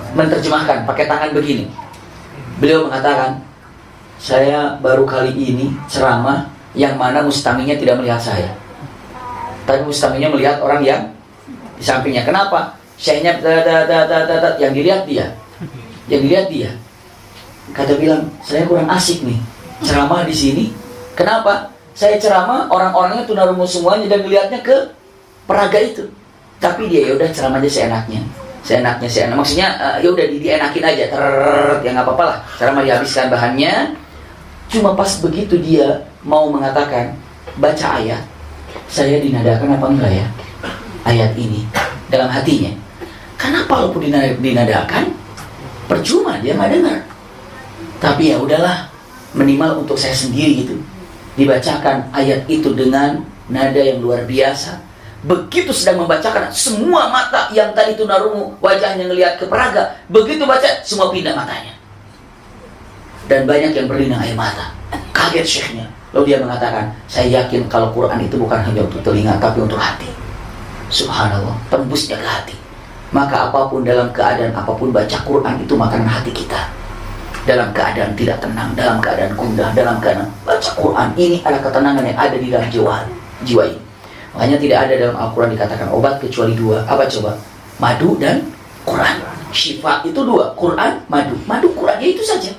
Menerjemahkan pakai tangan begini. Beliau mengatakan, saya baru kali ini ceramah yang mana mustaminya tidak melihat saya, tapi mustaminya melihat orang yang di sampingnya. Kenapa? Syekhnya yang dilihat dia, Kata bilang, saya kurang asik nih ceramah di sini. Kenapa? Saya ceramah orang-orangnya tunarungu semuanya dan melihatnya ke peraga itu. Tapi dia ya udah ceramahnya seenaknya. Maksudnya ya udah dienakin aja, ya nggak apa-apa lah. Ceramah dihabiskan bahannya. Cuma pas begitu dia mau mengatakan baca ayat, saya dinadakan apa enggak ya ayat ini dalam hatinya? Karena walaupun dinadakan, percuma dia nggak dengar. Tapi ya udahlah, minimal untuk saya sendiri gitu. Dibacakan ayat itu dengan nada yang luar biasa. Begitu sedang membacakan, semua mata yang tadi tunarungu wajahnya ngelihat ke peraga, begitu baca semua pindah matanya. Dan banyak yang berlinang air mata. Kaget syekhnya. Lalu dia mengatakan, saya yakin kalau Quran itu bukan hanya untuk telinga, tapi untuk hati. Subhanallah, tembusnya ke hati. Maka apapun, dalam keadaan apapun, baca Quran itu makanan hati kita. Dalam keadaan tidak tenang, dalam keadaan gundah, dalam keadaan baca Quran, ini adalah ketenangan yang ada di dalam jiwa ini. Makanya tidak ada dalam Al-Quran dikatakan obat kecuali dua. Apa coba? Madu dan Quran. Syifa itu dua, Quran, madu. Madu, Quran, ya itu saja.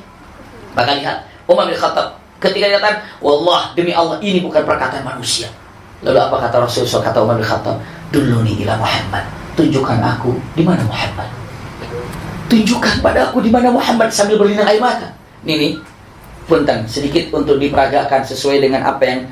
Maka lihat, Umar bin Khattab ketika dikatakan, wallah, demi Allah, ini bukan perkataan manusia. Lalu apa kata Rasulullah, kata Umar bin Khattab? Duluni ila Muhammad. Tunjukkan aku di mana Muhammad. Tunjukkan pada aku di mana Muhammad, sambil berlinang air mata. Nih, punten sedikit untuk diperagakan sesuai dengan apa yang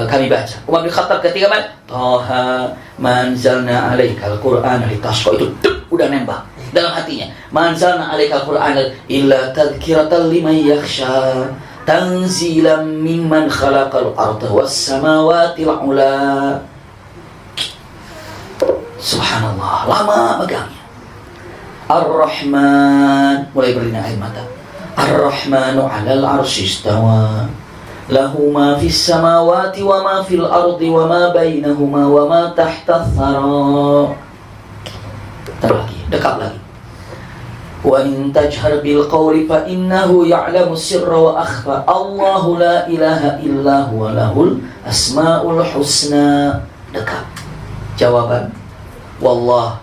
kami baca. Umar bin Khattab ketika Taha manzalna alaikal Qur'an litashqa, itu udah nembak dalam hatinya. Manzalna alaikal Qur'an illa tadhkiratan liman yakhsha tanzilan mimman khalaqal arda was samawati al ula. Subhanallah, lama megangnya. Ar-Rahman, mulai berlinang air mata. Ar-Rahmanu 'alal 'arsy istawa. Lahu ma fis samawati wa ma fil ardi wa ma bainahuma wa ma tahta thara. Terlagi, dekat lagi. Wa in tajhar bil qawli fa innahu ya'lamu sirra wa akhfa. Allahu la ilaha illa huwa lahul asmaul husna. Dekat. Jawaban, wallah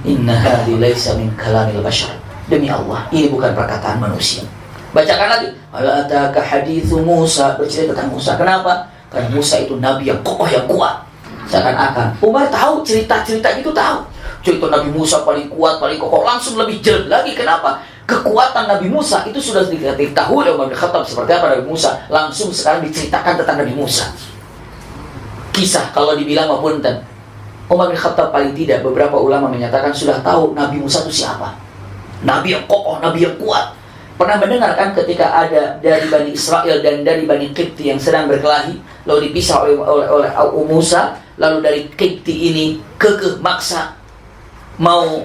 inna hadhi laysa min kalamil bashar. Demi Allah, ini bukan perkataan manusia. Bacakan lagi. Ala ataka hadithu Musa, bercerita tentang Musa. Kenapa? Karena Musa itu nabi yang kokoh, yang kuat. Seakan-akan Umar tahu cerita-cerita itu, tahu cerita Nabi Musa paling kuat, paling kokoh, langsung lebih jelek lagi. Kenapa? Kekuatan Nabi Musa itu sudah diketahui oleh Umar bin Khattab seperti apa Nabi Musa. Langsung sekarang diceritakan tentang Nabi Musa. Kisah kalau dibilang maupun Umar bin Khattab paling tidak, beberapa ulama menyatakan sudah tahu Nabi Musa itu siapa. Nabi yang kokoh, Nabi yang kuat. Pernah mendengar kan ketika ada dari Bani Israel dan dari Bani Qibti yang sedang berkelahi, lalu dipisah oleh Musa, lalu dari Qibti ini kekeh maksa mau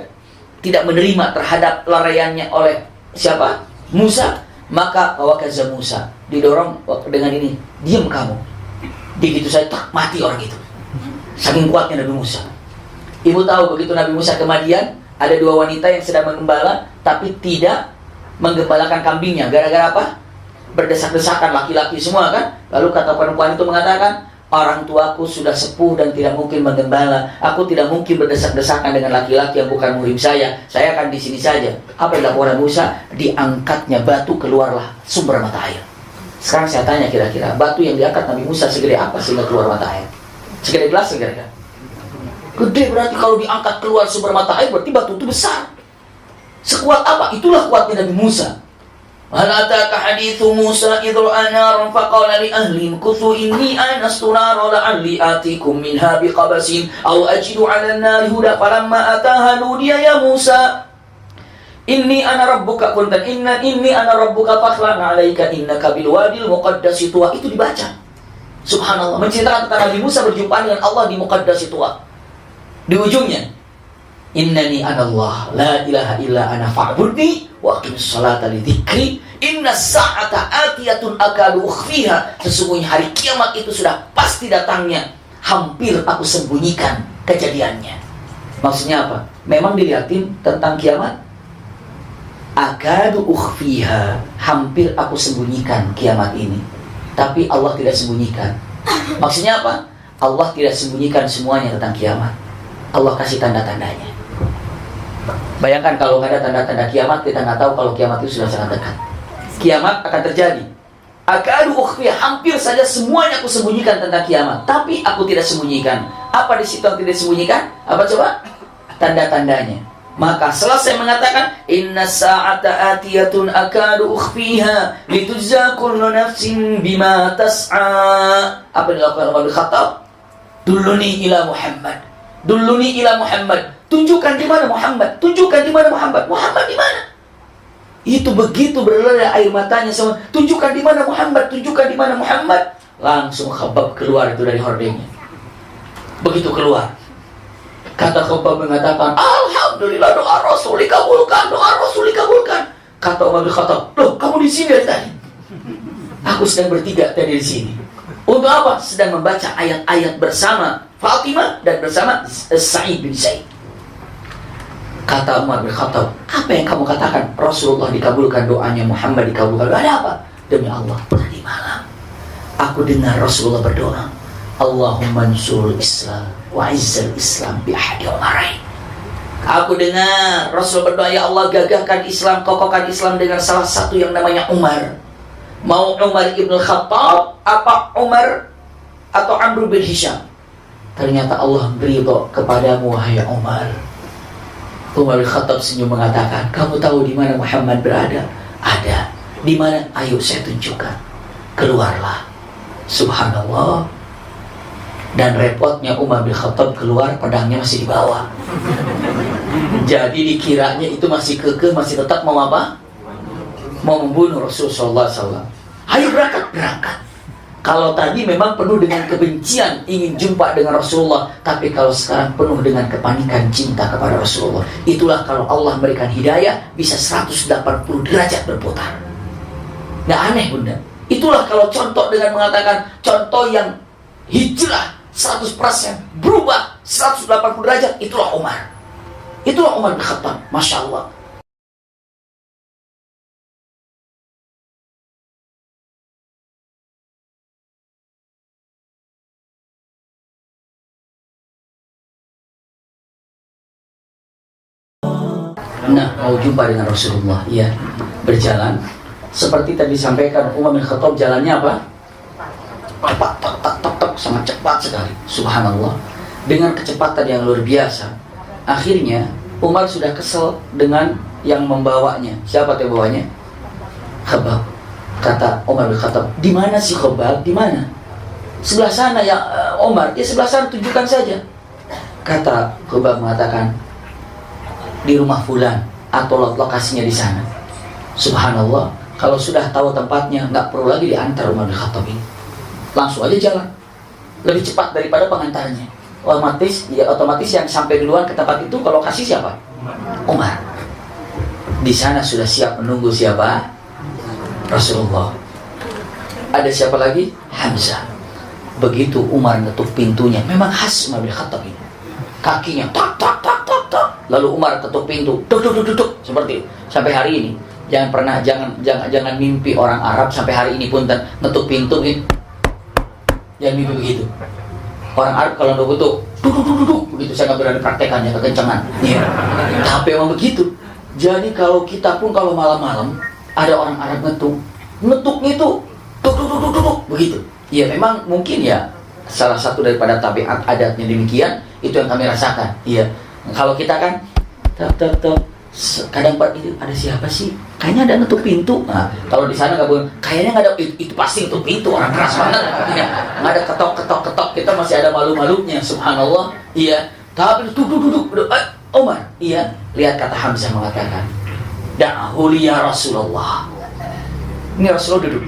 tidak menerima terhadap laraiannya oleh siapa? Musa. Maka wakaza Musa, didorong dengan ini, diam kamu. Begitu saya tak mati orang itu. Saking kuatnya Nabi Musa. Ibu tahu begitu Nabi Musa ke Madian, ada dua wanita yang sedang menggembala tapi tidak menggembalakan kambingnya. Gara-gara apa? Berdesak-desakan, laki-laki semua kan. Lalu kata perempuan itu mengatakan, orang tuaku sudah sepuh dan tidak mungkin menggembala. Aku tidak mungkin berdesak-desakan dengan laki-laki yang bukan muhrim saya. Saya akan di sini saja. Apa yang dilakukan Musa? Diangkatnya batu, keluarlah sumber mata air. Sekarang saya tanya kira-kira, batu yang diangkat Nabi Musa segede apa sehingga keluar mata air? Segede gelas kira-kira? Gede, berarti kalau diangkat keluar sumber mata air berarti batu itu besar. Sekuat apa? Itulah kuatnya Nabi Musa. Hal ataka hadithu Musa idh ra'a naran faqala li ahli mkuthu inni anastu nara la'alli atikum minha biqabasin aw ajidu 'ala an-nari huda falamma ataha nudiya ya Musa inni ana rabbuka kuntan inni ana rabbuka fakhlan 'alaika innaka bil wadil muqaddasi tuwa. Itu dibaca. Subhanallah, menceritakan tentang Nabi Musa berjumpa dengan Allah di Muqaddasi tuwa. Di ujungnya, innani anallah la ilaha illa ana fa'budni wa aqimis salata li dzikri inna sa'ata atiyatun akadu ukhfiha. Sesungguhnya hari kiamat itu sudah pasti datangnya, hampir aku sembunyikan kejadiannya. Maksudnya apa? Memang dilihatin tentang kiamat. Akadu ukhfiha, hampir aku sembunyikan kiamat ini. Tapi Allah tidak sembunyikan. Maksudnya apa? Allah tidak sembunyikan semuanya tentang kiamat. Allah kasih tanda-tandanya. Bayangkan kalau nggak ada tanda-tanda kiamat, kita nggak tahu kalau kiamat itu sudah sangat dekat. Kiamat akan terjadi. Akadu ukhfiha, hampir saja semuanya aku sembunyikan tentang kiamat, tapi aku tidak sembunyikan. Apa di situ yang tidak disembunyikan? Apa coba? Tanda-tandanya. Maka selesai mengatakan inna sa'ata atiyatun akadu ukhfiha litujza kullu nafsin bima tas'a. Apa yang dilakukan Umar bin Khattab? Dulluni ila Muhammad. Dulluni ila Muhammad. Tunjukkan di mana Muhammad. Tunjukkan di mana Muhammad. Muhammad di mana? Itu begitu berleleh air matanya sama. Tunjukkan di mana Muhammad. Tunjukkan di mana Muhammad. Langsung Khabbab keluar itu dari hordengnya. Begitu keluar, kata Khabbab mengatakan, alhamdulillah doa Rasul dikabulkan, doa Rasul dikabulkan. Kata Umar bin Khattab, loh kamu di sini dari tadi? Aku sedang bertiga tadi di sini. Untuk apa? Sedang membaca ayat-ayat bersama Fatimah dan bersama Sa'id bin Zaid. Kata Umar bin Khattab, apa yang kamu katakan? Rasulullah dikabulkan doanya, Muhammad dikabulkan. Ada apa? Demi Allah, tadi malam aku dengar Rasulullah berdoa, Allahumma ansurul Islam wa izzal Islam bi ahadi umarain. Aku dengar Rasul berdoa, ya Allah gagahkan Islam, kokohkan Islam dengan salah satu yang namanya Umar. Mau Umar ibn Khattab, apa Umar atau Amr bin Hisham? Ternyata Allah beridho kepadamu wahai Umar. Umar bin Khattab senyum mengatakan, kamu tahu di mana Muhammad berada? Ada. Di mana? Ayo saya tunjukkan. Keluarlah. Subhanallah. Dan repotnya Umar bin Khattab keluar, pedangnya masih di bawah. Jadi dikiranya itu masih kekeh, masih tetap mau apa? Mau membunuh Rasulullah SAW. Ayo berangkat. Kalau tadi memang penuh dengan kebencian, ingin jumpa dengan Rasulullah, tapi kalau sekarang penuh dengan kepanikan cinta kepada Rasulullah. Itulah kalau Allah memberikan hidayah, bisa 180 derajat berputar. Nggak aneh bunda. Itulah kalau contoh dengan mengatakan contoh yang hijrah 100% berubah 180 derajat, itulah Umar. Itulah Umar bin Khattab, Masya Allah. Nah, mau jumpa dengan Rasulullah, iya, berjalan. Seperti tadi disampaikan, Umar bin Khattab jalannya apa? Cepat, tak, sangat cepat sekali. Subhanallah. Dengan kecepatan yang luar biasa. Akhirnya, Umar sudah kesel dengan yang membawanya. Siapa yang membawanya? Khabbab. Kata Umar bin Khattab, di mana si Khabbab? Di mana? Sebelah sana ya Umar. Ya sebelah sana, tunjukkan saja. Kata Khabbab mengatakan, di rumah fulan atau lokasinya di sana. Subhanallah, kalau sudah tahu tempatnya, nggak perlu lagi diantar Umar bin Khattab ini. Langsung aja jalan. Lebih cepat daripada pengantarnya. Otomatis yang sampai duluan ke tempat itu ke lokasi siapa? Umar. Di sana sudah siap menunggu siapa? Rasulullah. Ada siapa lagi? Hamzah. Begitu Umar ngetuk pintunya, memang khas Umar bin Khattab ini. Kakinya tak tak tak tak tak. Lalu Umar ketuk pintu, duk duk duk duk, seperti itu. Sampai hari ini, jangan mimpi orang Arab sampai hari ini pun ngetuk pintu gitu. Jangan mimpi begitu. Orang Arab kalau ngetuk tuh duk duk duk duk begitu, saya nggak berani praktekannya kekencangan. Iya. Tapi emang begitu. Jadi kalau kita pun kalau malam-malam ada orang Arab ngetuknya itu duk duk duk duk duk begitu. Ya memang mungkin ya salah satu daripada tabiat adatnya demikian, itu yang kami rasakan. Iya. Kalau kita kan kadang itu ada siapa sih? Kayaknya ada ngetuk pintu. Nah, kalau di sana nggak boleh. Kayaknya nggak ada itu pasti ngetuk pintu, orang keras banget. Ya, nggak ada ketok. Kita masih ada malu-malunya. Subhanallah. Iya. Tapi duduk. Umar. Iya. Lihat kata Hamzah mengatakan, Da'hu li ya Rasulullah. Ini Rasulullah duduk.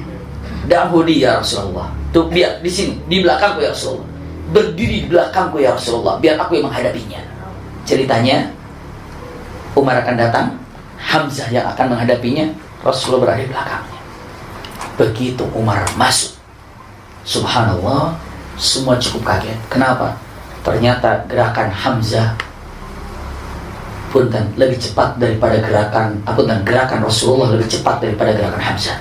Da'hu li ya Rasulullah. Tuh biar di sini, di belakangku ya Rasulullah. Berdiri di belakangku ya Rasulullah, biar aku yang menghadapinya. Ceritanya, Umar akan datang, Hamzah yang akan menghadapinya, Rasulullah berada di belakangnya. Begitu Umar masuk, subhanallah, semua cukup kaget. Kenapa? Ternyata gerakan Hamzah lebih cepat daripada gerakan Rasulullah lebih cepat daripada gerakan Hamzah.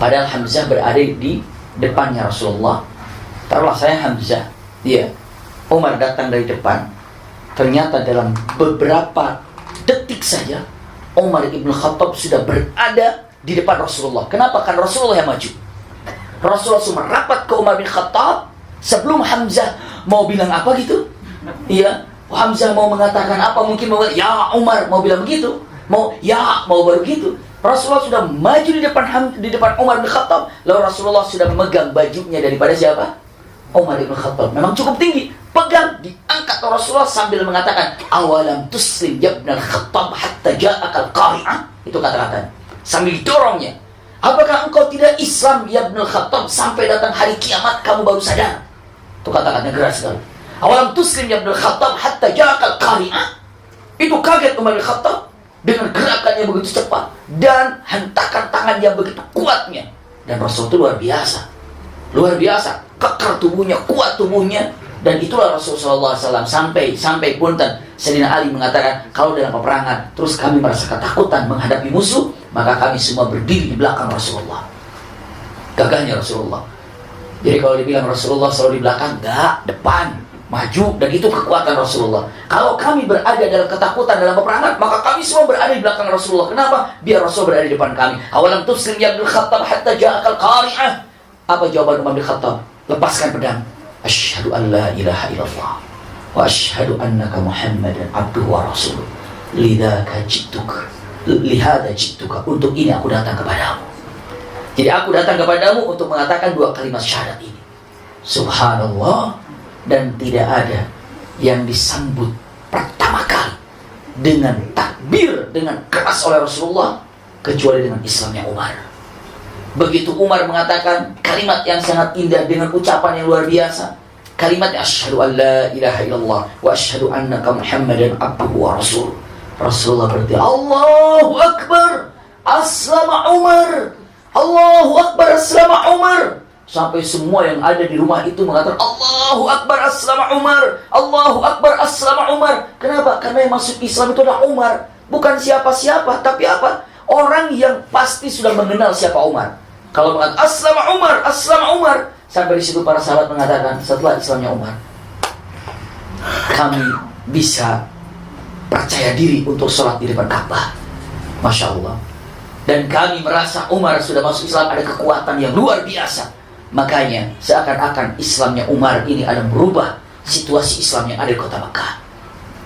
Padahal Hamzah berada di depannya Rasulullah. Taruhlah saya Hamzah, iya. Umar datang dari depan. Ternyata dalam beberapa detik saja Umar ibn Khattab sudah berada di depan Rasulullah. Kenapa? Kan Rasulullah yang maju. Rasulullah langsung merapat ke Umar bin Khattab sebelum Hamzah mau bilang apa gitu. Iya. Hamzah mau mengatakan apa, mungkin mau ya Umar mau bilang begitu, mau baru gitu. Rasulullah sudah maju di depan Umar bin Khattab, lalu Rasulullah sudah memegang bajunya daripada siapa? Umar bin Khattab. Memang cukup tinggi, pegang, diangkat Rasulullah sambil mengatakan, awalam tuslim ya ibn al-Khattab hatta ja'akal qari'ah. Itu kata-kata sambil didorongnya. Apakah engkau tidak Islam ya ibn al-Khattab sampai datang hari kiamat kamu baru sadar? Itu kata-katanya keras sekali. Awalam tuslim ya ibn al-Khattab hatta ja'akal qari'ah. Itu kaget Umar bin Khattab dengan gerakannya begitu cepat dan hentakan tangan yang begitu kuatnya. Dan Rasul itu luar biasa, kekar tubuhnya, kuat tubuhnya. Dan itulah Rasulullah SAW sampai punten Sayyidina Ali mengatakan, kalau dalam peperangan terus kami merasa ketakutan menghadapi musuh, maka kami semua berdiri di belakang Rasulullah. Gagahnya Rasulullah. Jadi kalau dibilang Rasulullah selalu di belakang, enggak, depan, maju. Dan itu kekuatan Rasulullah. Kalau kami berada dalam ketakutan dalam peperangan, maka kami semua berada di belakang Rasulullah. Kenapa? Biar Rasul berada di depan kami. Awalam tuslim ya ibn Khattab hatta ja'akal qari'ah. Apa jawaban Umar bin Khattab? Lepaskan pedang. Asyhadu an la ilaha illallah wa asyhadu annaka Muhammadan abduhu wa rasuluh. Lidzaka ji'tuka. Lihada ji'tuka. Untuk ini aku datang kepadamu. Jadi aku datang kepadamu untuk mengatakan dua kalimat syahadat ini. Subhanallah. Dan tidak ada yang disambut pertama kali dengan takbir, dengan keras oleh Rasulullah, kecuali dengan Islamnya Umar. Begitu Umar mengatakan kalimat yang sangat indah dengan ucapan yang luar biasa, kalimatnya asyhadu an la ilaha illallah wa asyhadu annaka Muhammadan abduhu wa rasuluh. Rasulullah berkata, Allahu Akbar, aslama Umar. Allahu Akbar, aslama Umar. Sampai semua yang ada di rumah itu mengatakan Allahu Akbar, aslama Umar. Allahu Akbar, aslama Umar. Kenapa? Karena yang masuk Islam itu adalah Umar, bukan siapa-siapa, tapi apa? Orang yang pasti sudah mengenal siapa Umar. Kalau mengatakan aslama Umar, sampai di situ para sahabat mengatakan setelah Islamnya Umar, kami bisa percaya diri untuk sholat di depan Ka'bah. Masya Allah. Dan kami merasa Umar sudah masuk Islam, ada kekuatan yang luar biasa. Makanya seakan-akan Islamnya Umar ini ada merubah situasi Islam yang ada di kota Mekah.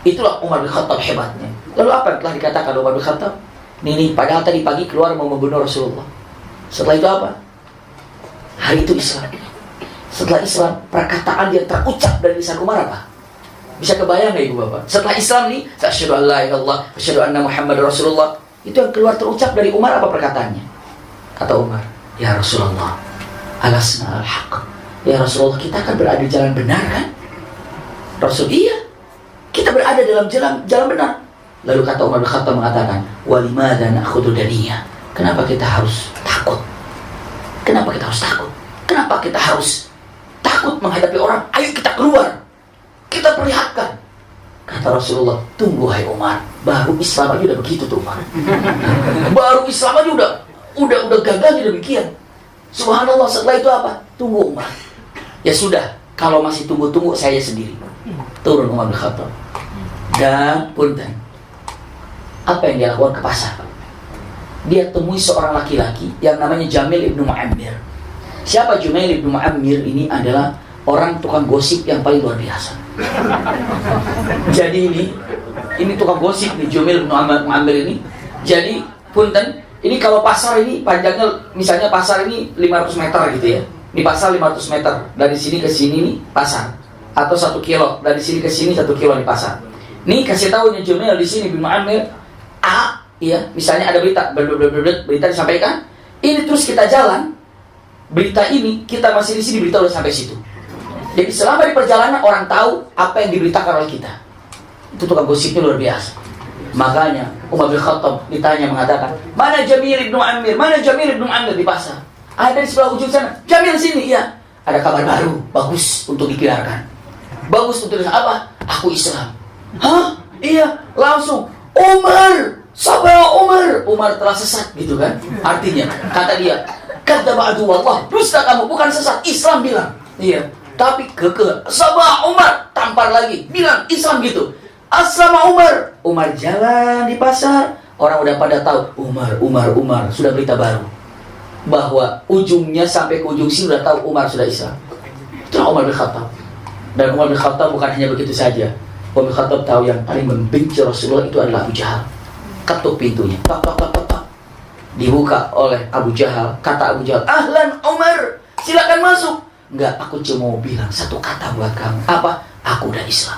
Itulah Umar bin Khattab hebatnya. Lalu apa yang telah dikatakan Umar bin Khattab? Ini padahal tadi pagi keluar mau membunuh Rasulullah. Setelah itu apa? Hari itu Islam. Setelah Islam, perkataan yang terucap dari lisan Umar apa? Bisa kebayang gak ibu bapak? Setelah Islam nih, asyhadu an la ilaha illallah, asyhadu anna Muhammadar Rasulullah. Itu yang keluar terucap dari Umar apa perkataannya? Kata Umar, ya Rasulullah, alasna al-haq. Ya Rasulullah, kita kan berada di jalan benar kan? Rasul, iya, kita berada dalam jalan benar. Lalu kata Umar bin Khattab mengatakan, walimada na'khudhu daniyah. Kenapa kita harus takut? Kenapa kita harus takut? Kenapa kita harus takut menghadapi orang? Ayo kita keluar, kita perlihatkan. Kata Rasulullah, tunggu hai Umar, baru Islam aja udah begitu tuh Umar. Baru Islam aja udah gagalnya demikian. Subhanallah, setelah itu apa? Tunggu Umar. Ya sudah, kalau masih tunggu-tunggu saya sendiri. Turun Umar bin Khattab. Dan punten, apa yang dia lakukan ke pasar? Dia temui seorang laki-laki yang namanya Jamil ibnu Mu'ammir. Siapa Jamil ibnu Mu'ammir? Ini adalah orang tukang gosip yang paling luar biasa. Jadi ini tukang gosip nih, Jamil ibnu Mu'ammir ini. Jadi punten, ini kalau pasar ini panjangnya, misalnya pasar ini 500 meter gitu ya. Di pasar 500 meter, dari sini ke sini nih pasar. Atau 1 kilo, dari sini ke sini 1 kilo di pasar. Nih kasih tahu nih Jamil di sini bin Mu'ammir A, ya, misalnya ada berita, berita disampaikan. Ini terus kita jalan, berita ini kita masih di sini, berita udah sampai situ. Jadi selama di perjalanan orang tahu apa yang diberitakan oleh kita. Itu tukang gosipnya luar biasa. Makanya Umar bin Khattab ditanya mengatakan, mana Jamil ibnu Mu'ammir? Mana Jamil ibnu Mu'ammir di pasar? Ada di sebelah ujung sana. Jamil sini, iya. Ada kabar baru, bagus untuk dikeluarkan. Bagus untuk apa? Aku Islam. Hah? Iya, langsung Umar, sabar Umar. Umar telah sesat gitu kan? Artinya, kata dia, kadzdzaba aduwallah, dusta kamu, bukan sesat, Islam bilang. Iya. Tapi kekeh, sabar Umar, tampar lagi, bilang Islam gitu. Aslama Umar. Umar jalan di pasar, orang udah pada tahu Umar, sudah berita baru. Bahwa ujungnya sampai ke ujung sini udah tahu Umar sudah Islam. Itulah Umar bin Khattab. Dan Umar bin Khattab bukan hanya begitu saja. Umar bin Khattab tahu yang paling membenci Rasulullah itu adalah Abu Jahal. Ketuk pintunya, tak. Dibuka oleh Abu Jahal. Kata Abu Jahal, ahlan Umar, silakan masuk. Enggak, aku cuma mau bilang satu kata buat kamu. Apa? Aku udah Islam.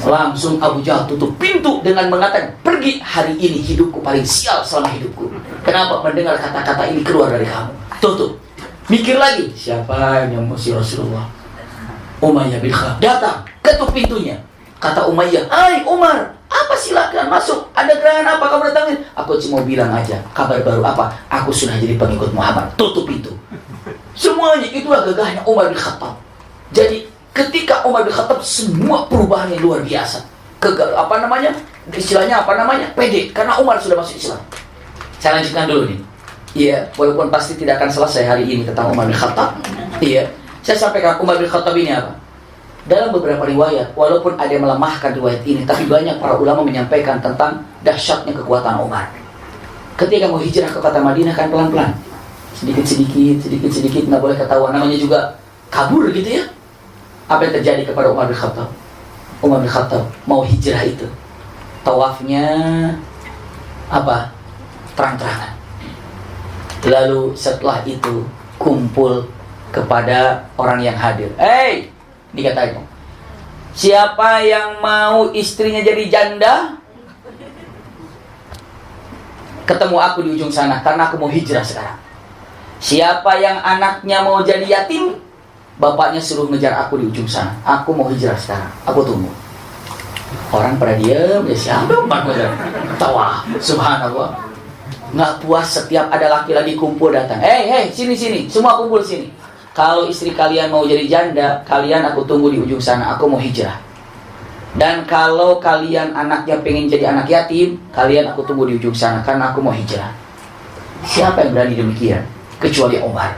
Langsung Abu Jahal tutup pintu dengan mengatakan, pergi, hari ini hidupku paling sial selama hidupku. Kenapa mendengar kata-kata ini keluar dari kamu? Tutup. Mikir lagi, siapa yang mengusir Rasulullah? Umayyah bin Khalaf datang, ketuk pintunya. Kata Umayyah, hai Umar, apa, silakan masuk. Ada gerangan apa kamu datangin? Aku cuma bilang aja, kabar baru apa? Aku sudah jadi pengikut Muhammad. Tutup pintu. Semuanya itulah gagahnya Umar bin Khattab. Jadi ketika Umar bin Khattab, semua perubahan yang luar biasa. Istilahnya pede, karena Umar sudah masuk Islam. Saya lanjutkan dulu nih. Iya, walaupun pasti tidak akan selesai hari ini tentang Umar bin Khattab. Iya, saya sampaikan Umar bin Khattab ini apa? Dalam beberapa riwayat, walaupun ada yang melemahkan riwayat ini, tapi banyak para ulama menyampaikan tentang dahsyatnya kekuatan Umar. Ketika mau hijrah ke kota Madinah kan pelan-pelan, sedikit, nggak boleh ketahuan. Namanya juga kabur gitu ya. Apa yang terjadi kepada Umar bin Khattab? Umar bin Khattab mau hijrah itu, tawafnya apa? Terang-terangan. Lalu setelah itu kumpul kepada orang yang hadir. Dikatakan, siapa yang mau istrinya jadi janda, ketemu aku di ujung sana, karena aku mau hijrah sekarang. Siapa yang anaknya mau jadi yatim, bapaknya suruh ngejar aku di ujung sana. Aku mau hijrah sekarang, aku tunggu. Orang pada diam, ya siapa Umar tawa, subhanallah. Nggak puas, setiap ada laki-laki kumpul datang. Sini, semua kumpul sini. Kalau istri kalian mau jadi janda, kalian aku tunggu di ujung sana, aku mau hijrah. Dan kalau kalian anaknya pengen jadi anak yatim, kalian aku tunggu di ujung sana, karena aku mau hijrah. Siapa yang berani demikian? Kecuali Umar.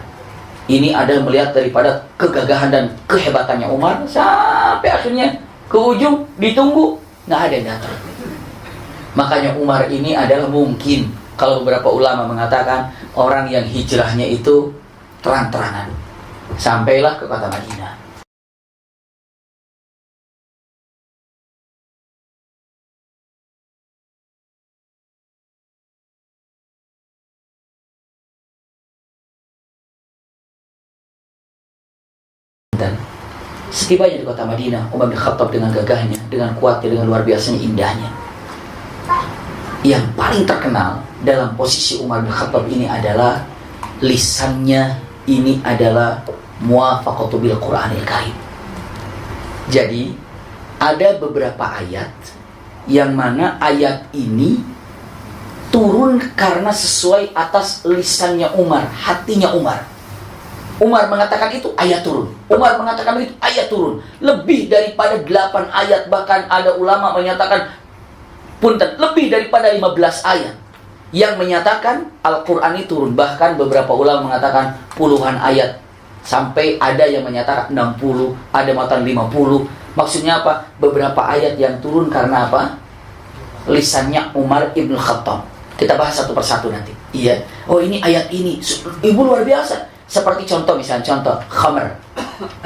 Ini adalah melihat daripada kegagahan dan kehebatannya Umar, sampai akhirnya ke ujung, ditunggu, nggak ada yang datang. Makanya Umar ini adalah mungkin, kalau beberapa ulama mengatakan, orang yang hijrahnya itu terang-terangan. Sampailah ke kota Madinah. Dan setibanya di kota Madinah, Umar bin Khattab dengan gagahnya, dengan kuatnya, dengan luar biasanya indahnya. Yang paling terkenal dalam posisi Umar bin Khattab ini adalah lisannya ini adalah muwafaqatu bil Qur'anil Karim. Jadi ada beberapa ayat yang mana ayat ini turun karena sesuai atas lisannya Umar, hatinya Umar. Umar mengatakan itu, ayat turun. Umar mengatakan itu, ayat turun. Lebih daripada 8 ayat, bahkan ada ulama menyatakan punten, lebih daripada 15 ayat yang menyatakan Al-Quran itu turun. Bahkan beberapa ulama mengatakan puluhan ayat, sampai ada yang menyatakan 60, ada matan 50. Maksudnya apa? Beberapa ayat yang turun karena apa? Lisannya Umar ibn Khattab. Kita bahas satu persatu nanti. Iya. Oh, ini ayat ini, ibu luar biasa. Seperti contoh, misalnya contoh khamr,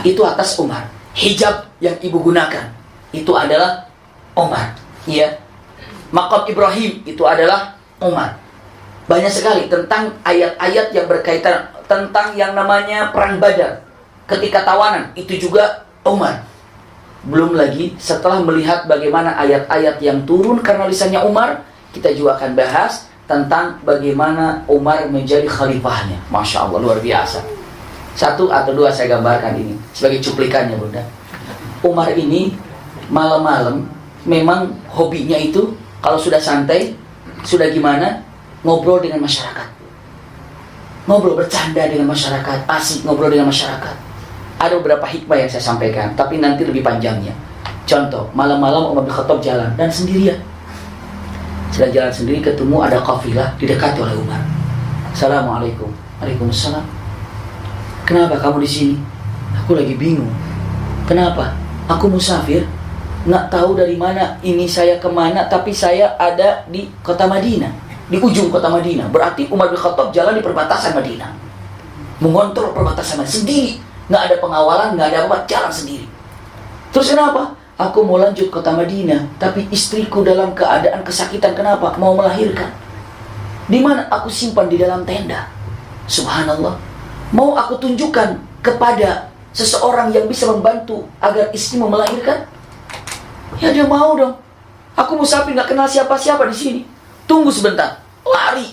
itu atas Umar. Hijab yang ibu gunakan, itu adalah Umar. Iya. Maqam Ibrahim, itu adalah Umar. Banyak sekali tentang ayat-ayat yang berkaitan tentang yang namanya perang Badar. Ketika tawanan, itu juga Umar. Belum lagi setelah melihat bagaimana ayat-ayat yang turun karena lisannya Umar, kita juga akan bahas tentang bagaimana Umar menjadi khalifahnya. Masya Allah, luar biasa. 1 atau 2 saya gambarkan ini sebagai cuplikannya, Bunda. Umar ini malam-malam memang hobinya itu kalau sudah santai, sudah gimana, ngobrol dengan masyarakat. Ngobrol, bercanda dengan masyarakat, asik ngobrol dengan masyarakat. Ada beberapa hikmah yang saya sampaikan, tapi nanti lebih panjangnya. Contoh, malam-malam Umar bin Khattab jalan dan sendirian. Sedang jalan sendiri, ketemu ada kafilah, didekati oleh Umar. Assalamualaikum. Waalaikumsalam. Kenapa kamu di sini? Aku lagi bingung. Kenapa? Aku musafir, nggak tahu dari mana ini saya kemana, tapi saya ada di kota Madinah, di ujung kota Madinah. Berarti Umar bin Khattab jalan di perbatasan Madinah, mengontrol perbatasan Madinah sendiri, nggak ada pengawalan, nggak ada apa, jalan sendiri. Terus kenapa? Aku mau lanjut kota Madinah, tapi istriku dalam keadaan kesakitan. Kenapa? Mau melahirkan. Di mana? Aku simpan di dalam tenda. Subhanallah. Mau aku tunjukkan kepada seseorang yang bisa membantu agar istrimu melahirkan? Ya dia mau dong. Aku musafir, nggak kenal siapa-siapa di sini. Tunggu sebentar. Lari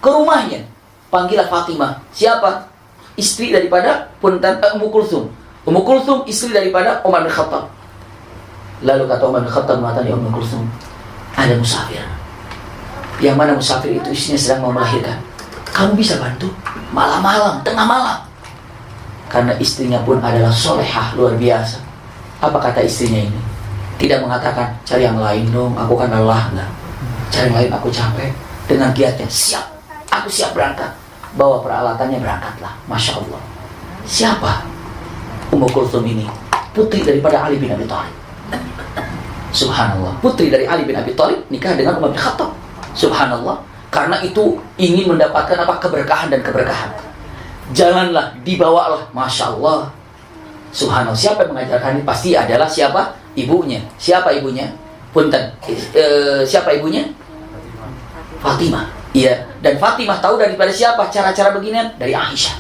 ke rumahnya. Panggillah Fatimah. Siapa? Istri daripada Ummu Kulthum. Ummu Kulthum istri daripada Umar bin Khattab. Lalu kata Umar bin Khattab mengatakan, ya Ummu Kulthum, ada musafir. Yang mana musafir itu istrinya sedang mau melahirkan. Kamu bisa bantu? Malam-malam, tengah malam. Karena istrinya pun adalah solehah luar biasa. Apa kata istrinya ini? Tidak mengatakan, cari yang lain dong, aku kan lelah. Enggak. Cari yang lain, aku capek. Dengan giatnya, siap, aku siap berangkat. Bawa peralatannya, berangkatlah. Masya Allah. Siapa Ummu Kulthum ini? Putri daripada Ali bin Abi Thalib. Subhanallah. Putri dari Ali bin Abi Thalib nikah dengan Umar bin Khattab. Subhanallah. Karena itu ingin mendapatkan apa? Keberkahan dan keberkahan. Jalanlah, dibawalah. Masya Allah. Subhanallah. Siapa yang mengajarkan ini? Pasti adalah siapa? Ibunya. Siapa ibunya? Punten. Siapa ibunya? Fatimah. Iya. Dan Fatimah tahu daripada siapa cara-cara beginian? Dari Aisyah.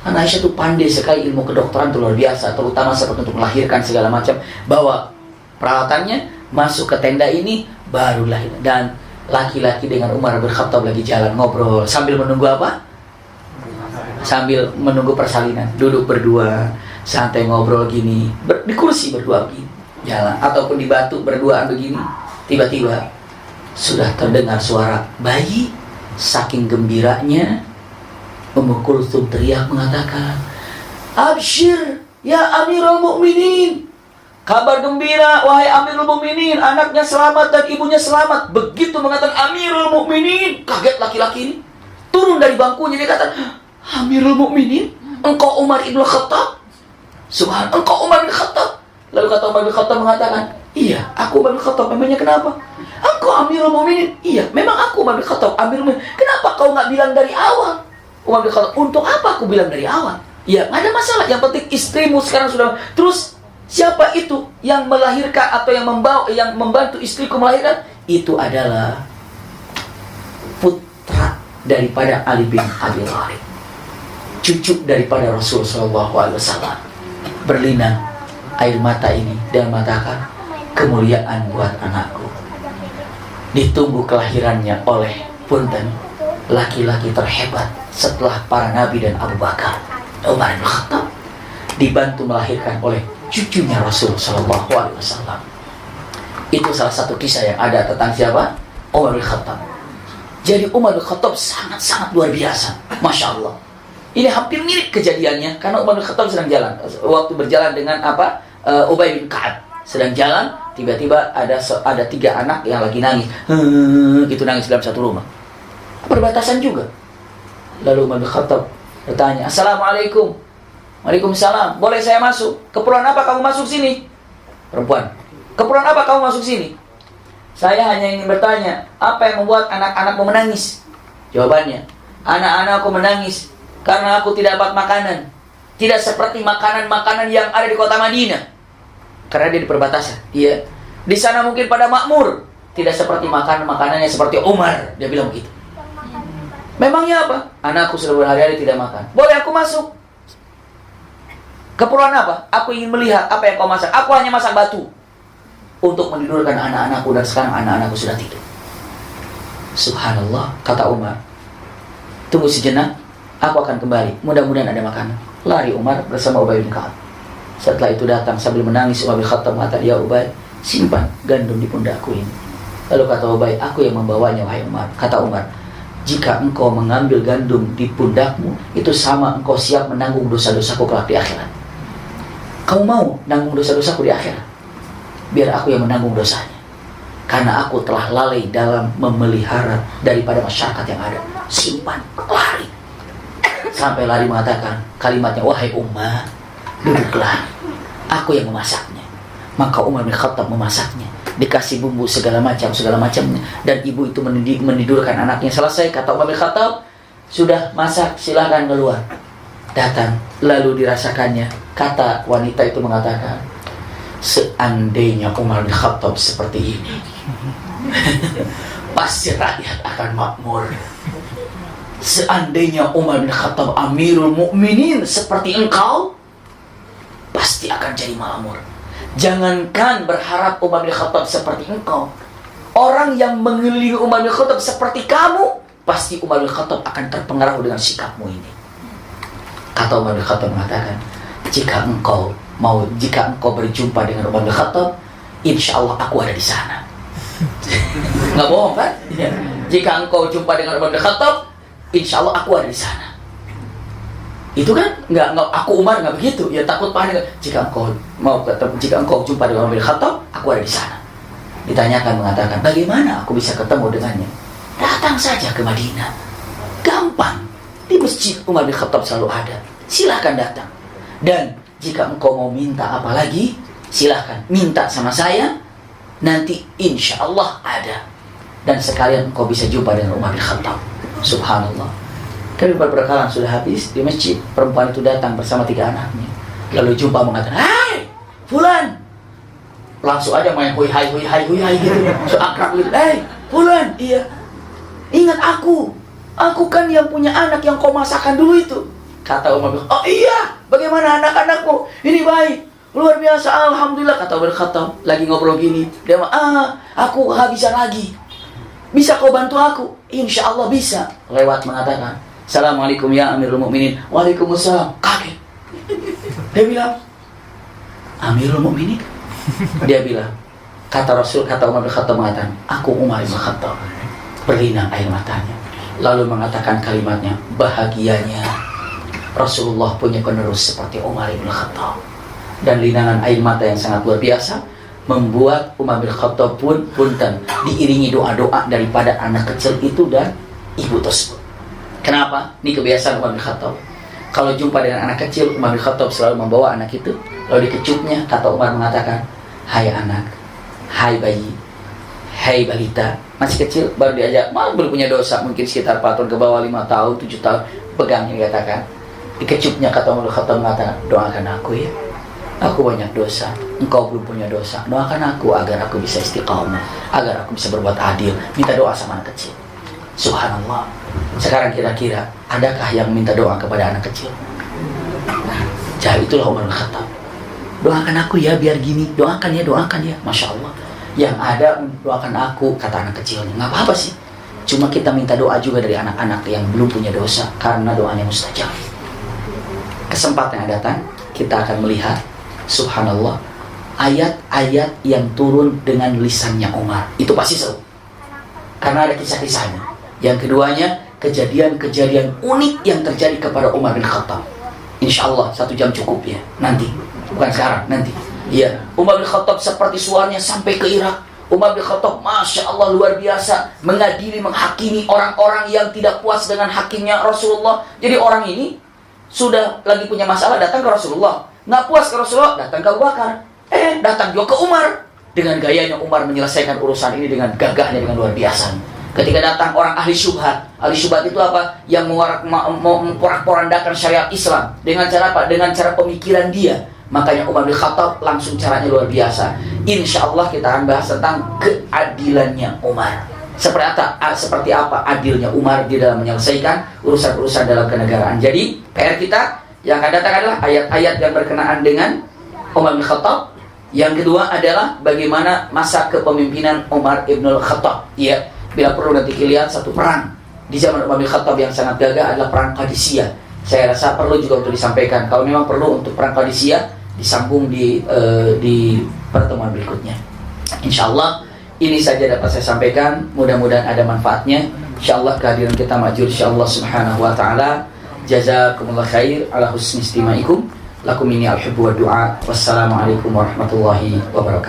Karena Aisyah itu pandai sekali ilmu kedokteran itu luar biasa. Terutama seperti untuk melahirkan segala macam. Bawa peralatannya, masuk ke tenda ini, baru lahir. Dan laki-laki dengan Umar bin Khattab lagi jalan ngobrol sambil menunggu apa? Sambil menunggu persalinan. Duduk berdua, santai ngobrol gini, di kursi berdua begini, jalan. Ataupun di batu berduaan begini. Tiba-tiba sudah terdengar suara bayi. Saking gembiranya, Ummu Kulthum teriak mengatakan, Abshir ya Amirul Mukminin. Kabar gembira, wahai Amirul Mukminin, anaknya selamat dan ibunya selamat. Begitu mengatakan Amirul Mukminin, kaget laki-laki ini. Turun dari bangkunya, dia kata, Amirul Mukminin, engkau Umar ibn Khattab? Subhanallah, engkau Umar bin Khattab? Lalu kata Umar bin Khattab mengatakan, iya, aku Umar bin Khattab. Memangnya kenapa? Engkau Amirul Mukminin? Iya, memang aku Umar bin Khattab, Amirul Mukminin. Kenapa kau nggak bilang dari awal? Umar bin Khattab, untuk apa aku bilang dari awal? Ya, nggak ada masalah. Yang penting istrimu sekarang sudah. Terus siapa itu yang melahirkan atau yang membantu istriku melahirkan? Itu adalah putra daripada Ali bin Abi Thalib, cucu daripada Rasul Sallallahu Alaihi Wasallam. Berlinang air mata ini dan mengatakan, kemuliaan buat anakku. Ditunggu kelahirannya oleh punten laki-laki terhebat setelah para nabi dan Abu Bakar, Umar bin Khattab, dibantu melahirkan oleh cucunya Rasul Sallallahu Alaihi Wasallam. Itu salah satu kisah yang ada tentang siapa? Umar bin Khattab. Jadi Umar bin Khattab sangat-sangat luar biasa. Masya Allah. Ini hampir mirip kejadiannya karena Umar bin Khattab sedang jalan. Waktu berjalan dengan Ubay bin Ka'ab. Sedang jalan, tiba-tiba ada 3 anak yang lagi nangis. Gitu nangis dalam satu rumah. Perbatasan juga. Lalu Umar bin Khattab bertanya, "Assalamualaikum." "Waalaikumsalam. Boleh saya masuk? Keperluan apa kamu masuk sini?" Perempuan. "Keperluan apa kamu masuk sini?" "Saya hanya ingin bertanya, apa yang membuat anak-anakmu menangis?" Jawabannya, "Anak-anakku menangis karena aku tidak dapat makanan. Tidak seperti makanan-makanan yang ada di kota Madinah." Karena dia di perbatasan. Iya. "Di sana mungkin pada makmur. Tidak seperti makanan-makanannya seperti Umar." Dia bilang begitu. "Memangnya apa?" "Anakku sudah berhari-hari tidak makan." "Boleh aku masuk?" "Keperluan apa?" "Aku ingin melihat apa yang kau masak. Aku hanya masak batu untuk menidurkan anak-anakku, dan sekarang anak-anakku sudah tidur." Subhanallah, kata Umar, "Tunggu sejenak, aku akan kembali. Mudah-mudahan ada makanan." Lari Umar bersama Ubay bin Ka'ab. Setelah itu datang sambil menangis Umar bin Khattab mengatakan, "Ya Ubay, simpan gandum di pundakku ini." Lalu kata Ubay, "Aku yang membawanya, wahai Umar." Kata Umar, "Jika engkau mengambil gandum di pundakmu, itu sama engkau siap menanggung dosa-dosaku kelak di akhirat. Kamu mau nanggung dosa-dosaku di akhirat? Biar aku yang menanggung dosanya. Karena aku telah lalai dalam memelihara daripada masyarakat yang ada." Simpan, lari. Sampai lari mengatakan kalimatnya, "Wahai Ummah, duduklah, aku yang memasaknya." Maka Umar bin Khattab memasaknya. Dikasih bumbu segala macamnya. Dan ibu itu menidurkan anaknya. Selesai, kata Umar bin Khattab, "Sudah masak, silahkan keluar." Datang, lalu dirasakannya. Kata wanita itu mengatakan, "Seandainya Umar bin Khattab seperti ini, pasti rakyat akan makmur. Seandainya Umar bin Khattab Amirul Mukminin seperti engkau, pasti akan jadi makmur. Jangankan berharap Umar bin Khattab seperti engkau, orang yang mengelilingi Umar bin Khattab seperti kamu, pasti Umar bin Khattab akan terpengaruh dengan sikapmu ini." Kata Umar bin Khattab mengatakan, jika engkau berjumpa dengan Umar bin Khattab, insya Allah aku ada di sana." Nggak bohong kan? Ya. Jika engkau jumpa dengan Umar bin Khattab, insya Allah aku ada di sana. Itu kan nggak aku Umar nggak begitu. Ya takut panik. Jika engkau jumpa dengan Umar bin Khattab, aku ada di sana. Ditanyakan, mengatakan, "Bagaimana aku bisa ketemu dengannya?" "Datang saja ke Madinah. Gampang. Di masjid Umar bin Khattab selalu ada. Silahkan datang. Dan jika engkau mau minta apa lagi, silahkan minta sama saya. Nanti insya Allah ada. Dan sekalian engkau bisa jumpa dengan Umar bin Khattab." Subhanallah. Kami berperkalaan sudah habis di masjid. Perempuan itu datang bersama 3 anaknya. Lalu jumpa mengatakan, "Hai, Fulan." Langsung aja main hui hai gitu. So akrab gitu. "Hei, Fulan." "Iya." "Ingat aku. Aku kan yang punya anak yang kau masakan dulu itu." Kata Umar bin Khattab, "Oh iya, bagaimana anak-anakmu?" "Ini baik, luar biasa, alhamdulillah." Kata Umar bin Khattab, lagi ngobrol gini. Dia bilang, "Aku kehabisan lagi. Bisa kau bantu aku?" "Insya Allah bisa." Lewat mengatakan, "Assalamualaikum ya Amirul Mukminin." "Waalaikumsalam." Kaget. Dia bilang, "Amirul Mukminin?" Dia bilang, kata Umar bin Khattab mengatakan, "Aku Umar bin Khattab." Berlinang air matanya. Lalu mengatakan kalimatnya, "Bahagianya Rasulullah punya penerus seperti Umar bin Khattab." Dan linangan air mata yang sangat luar biasa membuat Umar bin Khattab pun punten diiringi doa-doa daripada anak kecil itu dan ibu tersebut. Kenapa? Ini kebiasaan Umar bin Khattab. Kalau jumpa dengan anak kecil, Umar bin Khattab selalu membawa anak itu, lalu dikecupnya. Kata Umar mengatakan, "Hai anak, hai bayi, hai balita." Masih kecil, baru diajak, belum punya dosa, mungkin sekitar 4 tahun ke bawah, 5 tahun, 7 tahun, pegangnya dikatakan. Dikecupnya, kata Umar bin Khattab mengatakan, "Doakan aku ya. Aku banyak dosa, engkau belum punya dosa. Doakan aku agar aku bisa istiqamah, agar aku bisa berbuat adil." Minta doa sama anak kecil. Subhanallah. Sekarang kira-kira adakah yang minta doa kepada anak kecil? Jadi itulah Umar bin Khattab. "Doakan aku ya biar gini." Doakan ya. Masya Allah. Yang ada doakan aku, kata anak kecilnya. Nggak apa-apa sih. Cuma kita minta doa juga dari anak-anak yang belum punya dosa, karena doanya mustajab. Kesempatan yang datang, kita akan melihat, subhanallah, ayat-ayat yang turun dengan lisannya Umar. Itu pasti seru, karena ada kisah-kisahnya. Yang keduanya, kejadian-kejadian unik yang terjadi kepada Umar bin Khattab. Insya Allah 1 jam cukup ya, nanti. Bukan sekarang, nanti. Iya, Umar bin Khattab seperti suaranya sampai ke Irak. Umar bin Khattab, Masya Allah, luar biasa, mengadili, menghakimi orang-orang yang tidak puas dengan hakimnya Rasulullah. Jadi orang ini sudah lagi punya masalah, datang ke Rasulullah. Nggak puas ke Rasulullah, datang ke Abu Bakar. Datang juga ke Umar. Dengan gayanya Umar menyelesaikan urusan ini dengan gagahnya, dengan luar biasa. Ketika datang orang ahli syubhat itu apa? Yang memporak-porandakan syariat Islam. Dengan cara apa? Dengan cara pemikiran dia. Makanya Umar bin Khattab langsung caranya luar biasa. Insya Allah kita akan bahas tentang keadilannya Umar. Seperti apa adilnya Umar di dalam menyelesaikan urusan-urusan dalam kenegaraan. Jadi PR kita yang akan datang adalah ayat-ayat yang berkenaan dengan Umar bin Khattab. Yang kedua adalah bagaimana masa kepemimpinan Umar ibn Khattab. Ya, bila perlu nanti lihat satu perang di zaman Umar bin Khattab yang sangat gagah adalah perang Qadisiyah. Saya rasa perlu juga untuk disampaikan. Kalau memang perlu untuk perang Qadisiyah, disambung di pertemuan berikutnya. Insya Allah ini saja dapat saya sampaikan. Mudah-mudahan ada manfaatnya. Insya Allah kehadiran kita ma'jur insya Allah subhanahu wa ta'ala. Jazakumullah khair ala husni istimaikum. Lakum minni al-hubbu wa du'a. Wassalamualaikum warahmatullahi wabarakatuh.